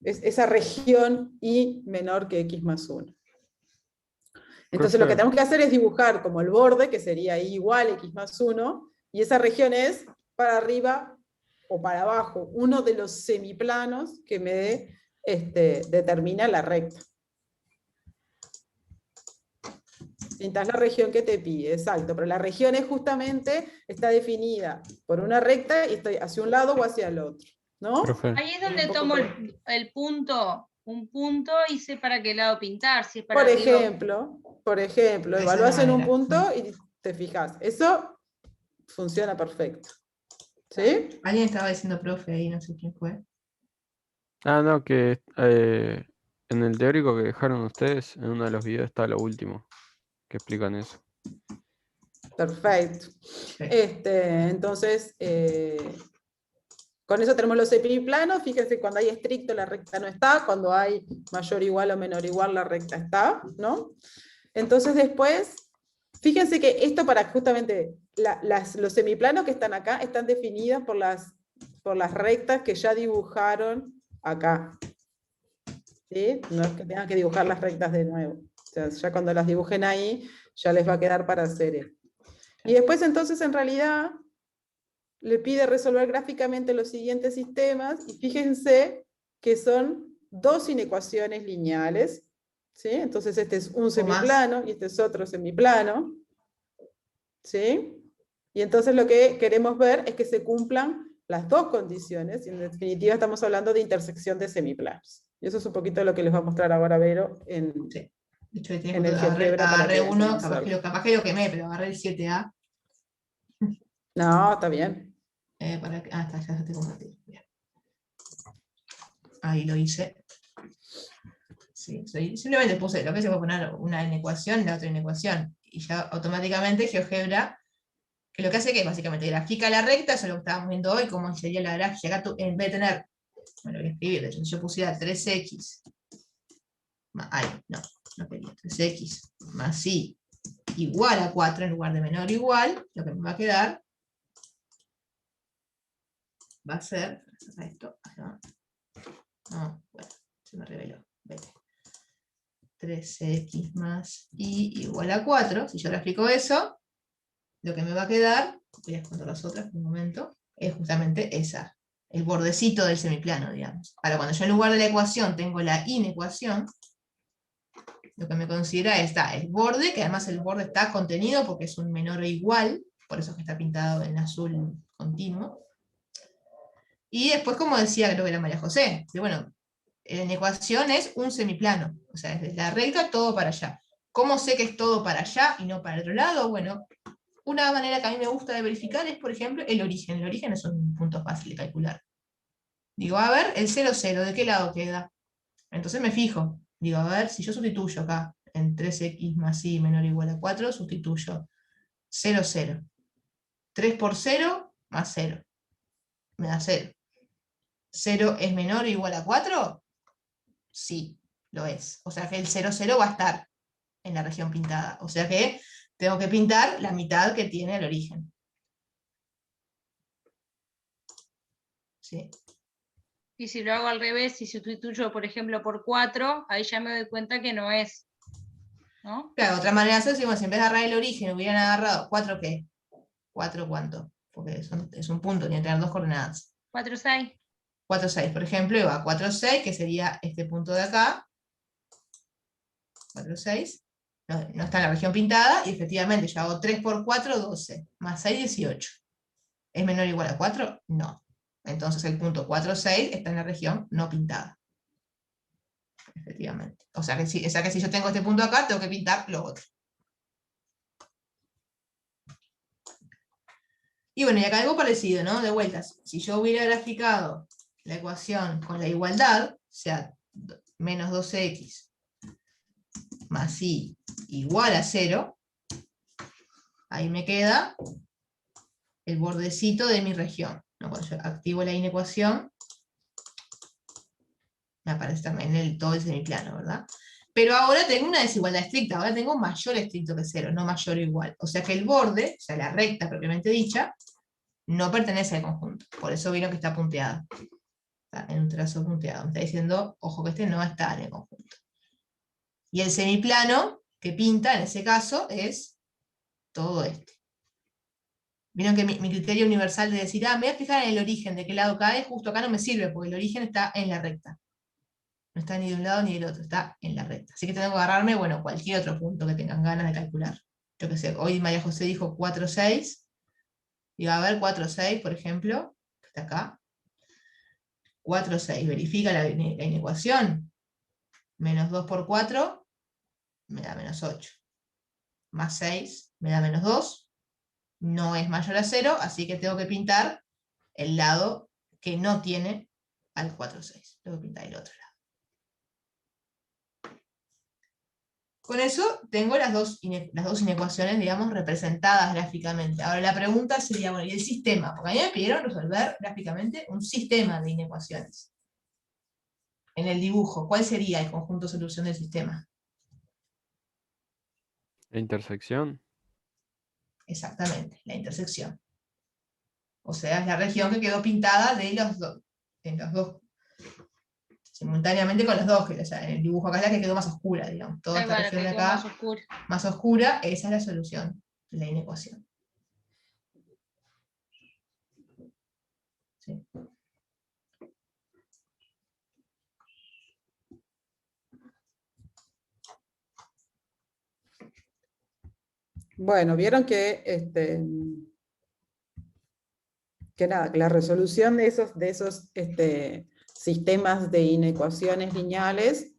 esa región i menor que x más 1? Entonces lo que tenemos que hacer es dibujar como el borde, que sería i igual x más 1, y esa región es para arriba o para abajo, uno de los semiplanos que me determina la recta. Pintas la región que te pide, exacto, pero la región es justamente, está definida por una recta y estoy hacia un lado o hacia el otro, ¿no? Ahí es donde tomo el punto, un punto y sé para qué lado pintar, si es para Por arriba. ejemplo, evalúas en un punto y te fijas. Eso funciona perfecto. ¿Sí? Alguien estaba diciendo profe ahí, no sé quién fue. Ah, no, que en el teórico que dejaron ustedes, en uno de los videos está lo último, que explican eso. Perfecto. Entonces, con eso tenemos los semiplanos. Fíjense, cuando hay estricto la recta no está, cuando hay mayor igual o menor igual la recta está, ¿no? Entonces después, fíjense que esto para justamente los semiplanos que están acá están definidos por las rectas que ya dibujaron acá. ¿Sí? No es que tengan que dibujar las rectas de nuevo. O sea, ya cuando las dibujen ahí, ya les va a quedar para hacer esto. Y después entonces en realidad le pide resolver gráficamente los siguientes sistemas, y fíjense que son dos inecuaciones lineales, ¿sí? Entonces este es un semiplano y este es otro semiplano, ¿sí? Y entonces lo que queremos ver es que se cumplan las dos condiciones, y en definitiva estamos hablando de intersección de semiplanos. Y eso es un poquito lo que les va a mostrar ahora Vero en el GeoGebra. Agarré uno, capaz que lo quemé, pero agarré el 7A. No, está bien. Está, ya te compartí. Bien. Ahí lo hice. Sí, simplemente puse lo que se puede poner una inecuación y la otra inecuación. Y ya automáticamente GeoGebra, que lo que hace que básicamente grafica la recta, eso es lo que estábamos viendo hoy, cómo sería la gráfica. Acá en vez de tener, bueno, voy a escribir, de hecho, si yo pusiera 3x, ahí, no, no quería, 3x más y igual a 4 en lugar de menor o igual, lo que me va a quedar va a ser, esto, acá. No, bueno, se me reveló, vete. 3x más y igual a 4, si yo le explico eso, lo que me va a quedar, voy a contar las otras por un momento, es justamente esa, el bordecito del semiplano, digamos. Ahora, cuando yo en lugar de la ecuación tengo la inecuación, lo que me considera está el borde, que además el borde está contenido porque es un menor o igual, por eso es que está pintado en azul continuo. Y después, como decía, creo que era María José, que bueno, la inecuación es un semiplano, o sea, desde la recta todo para allá. ¿Cómo sé que es todo para allá y no para el otro lado? Bueno, una manera que a mí me gusta de verificar es, por ejemplo, el origen. El origen es un punto fácil de calcular. Digo, a ver, el 0, 0, ¿de qué lado queda? Entonces me fijo. Digo, a ver, si yo sustituyo acá en 3x más y menor o igual a 4, sustituyo 0, 0. 3 por 0 más 0. Me da 0. ¿0 es menor o igual a 4? Sí, lo es. O sea que el 0, 0 va a estar en la región pintada. O sea que tengo que pintar la mitad que tiene el origen. ¿Sí? Y si lo hago al revés, si sustituyo, por ejemplo, por 4, ahí ya me doy cuenta que no es. ¿No? Claro, otra manera de hacer, si en vez de agarrar el origen hubieran agarrado 4, ¿qué? 4 ¿cuánto? Porque es un punto, tiene que tener dos coordenadas. 4, 6. 4, 6, por ejemplo, iba a 4, 6, que sería este punto de acá. 4, 6. No está en la región pintada, y efectivamente yo hago 3 por 4, 12, más 6, 18. ¿Es menor o igual a 4? No. Entonces el punto 4, 6 está en la región no pintada. Efectivamente. O sea que si yo tengo este punto acá, tengo que pintar lo otro. Y bueno, y acá algo parecido, ¿no? De vueltas. Si yo hubiera graficado la ecuación con la igualdad, o sea, menos 12x más y igual a 0, ahí me queda el bordecito de mi región, ¿no? Cuando yo activo la inecuación, me aparece también todo el semiplano, ¿verdad? Pero ahora tengo una desigualdad estricta, ahora tengo mayor estricto que 0, no mayor o igual. O sea que el borde, o sea, la recta propiamente dicha, no pertenece al conjunto. Por eso vieron que está punteado. Está en un trazo punteado. Me está diciendo, ojo que este no está en el conjunto. Y el semiplano que pinta, en ese caso, es todo este. Vieron que mi criterio universal de decir, me voy a fijar en el origen, de qué lado cae, justo acá no me sirve, porque el origen está en la recta. No está ni de un lado ni del otro, está en la recta. Así que tengo que agarrarme, bueno, cualquier otro punto que tengan ganas de calcular. Yo que sé, hoy María José dijo 4, 6. Y va a haber 4, 6, por ejemplo, que está acá. 4, 6, verifica la inecuación. Menos 2 por 4, me da menos 8. Más 6, me da menos 2. No es mayor a 0, así que tengo que pintar el lado que no tiene al 4, 6. Tengo que pintar el otro lado. Con eso tengo las dos inecuaciones, digamos, representadas gráficamente. Ahora la pregunta sería, bueno, ¿y el sistema? Porque a mí me pidieron resolver gráficamente un sistema de inecuaciones. En el dibujo, ¿cuál sería el conjunto de solución del sistema? La intersección. Exactamente, la intersección. O sea, es la región que quedó pintada de los dos. Simultáneamente con los dos, o sea, el dibujo acá es la que quedó más oscura, digamos. Toda esta región de acá, más oscura, esa es la solución de la inecuación. Sí. Bueno, vieron que nada, que la resolución de esos sistemas de inecuaciones lineales,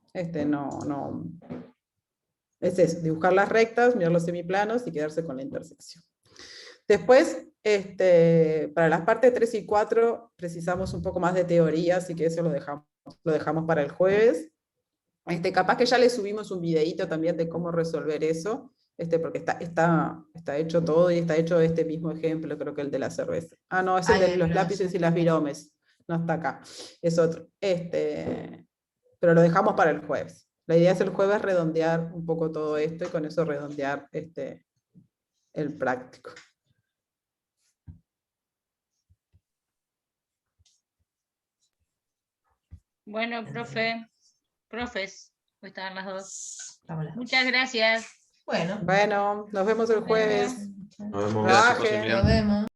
no, es eso, dibujar las rectas, mirar los semiplanos y quedarse con la intersección. Después, para las partes 3 y 4, precisamos un poco más de teoría, así que eso lo dejamos para el jueves. Capaz que ya le subimos un videíto también de cómo resolver eso, porque está hecho todo y está hecho este mismo ejemplo, creo que el de la cerveza. Ah, no, es el de los lápices y las viromes. No está acá, es otro. Pero lo dejamos para el jueves. La idea es el jueves redondear un poco todo esto y con eso redondear el práctico. Bueno, profes, pues estaban las dos. Estamos las dos. Muchas gracias. Bueno, Bueno, nos vemos el jueves. Nos vemos. Gracias, Trabajen. José Emiliano. nos vemos.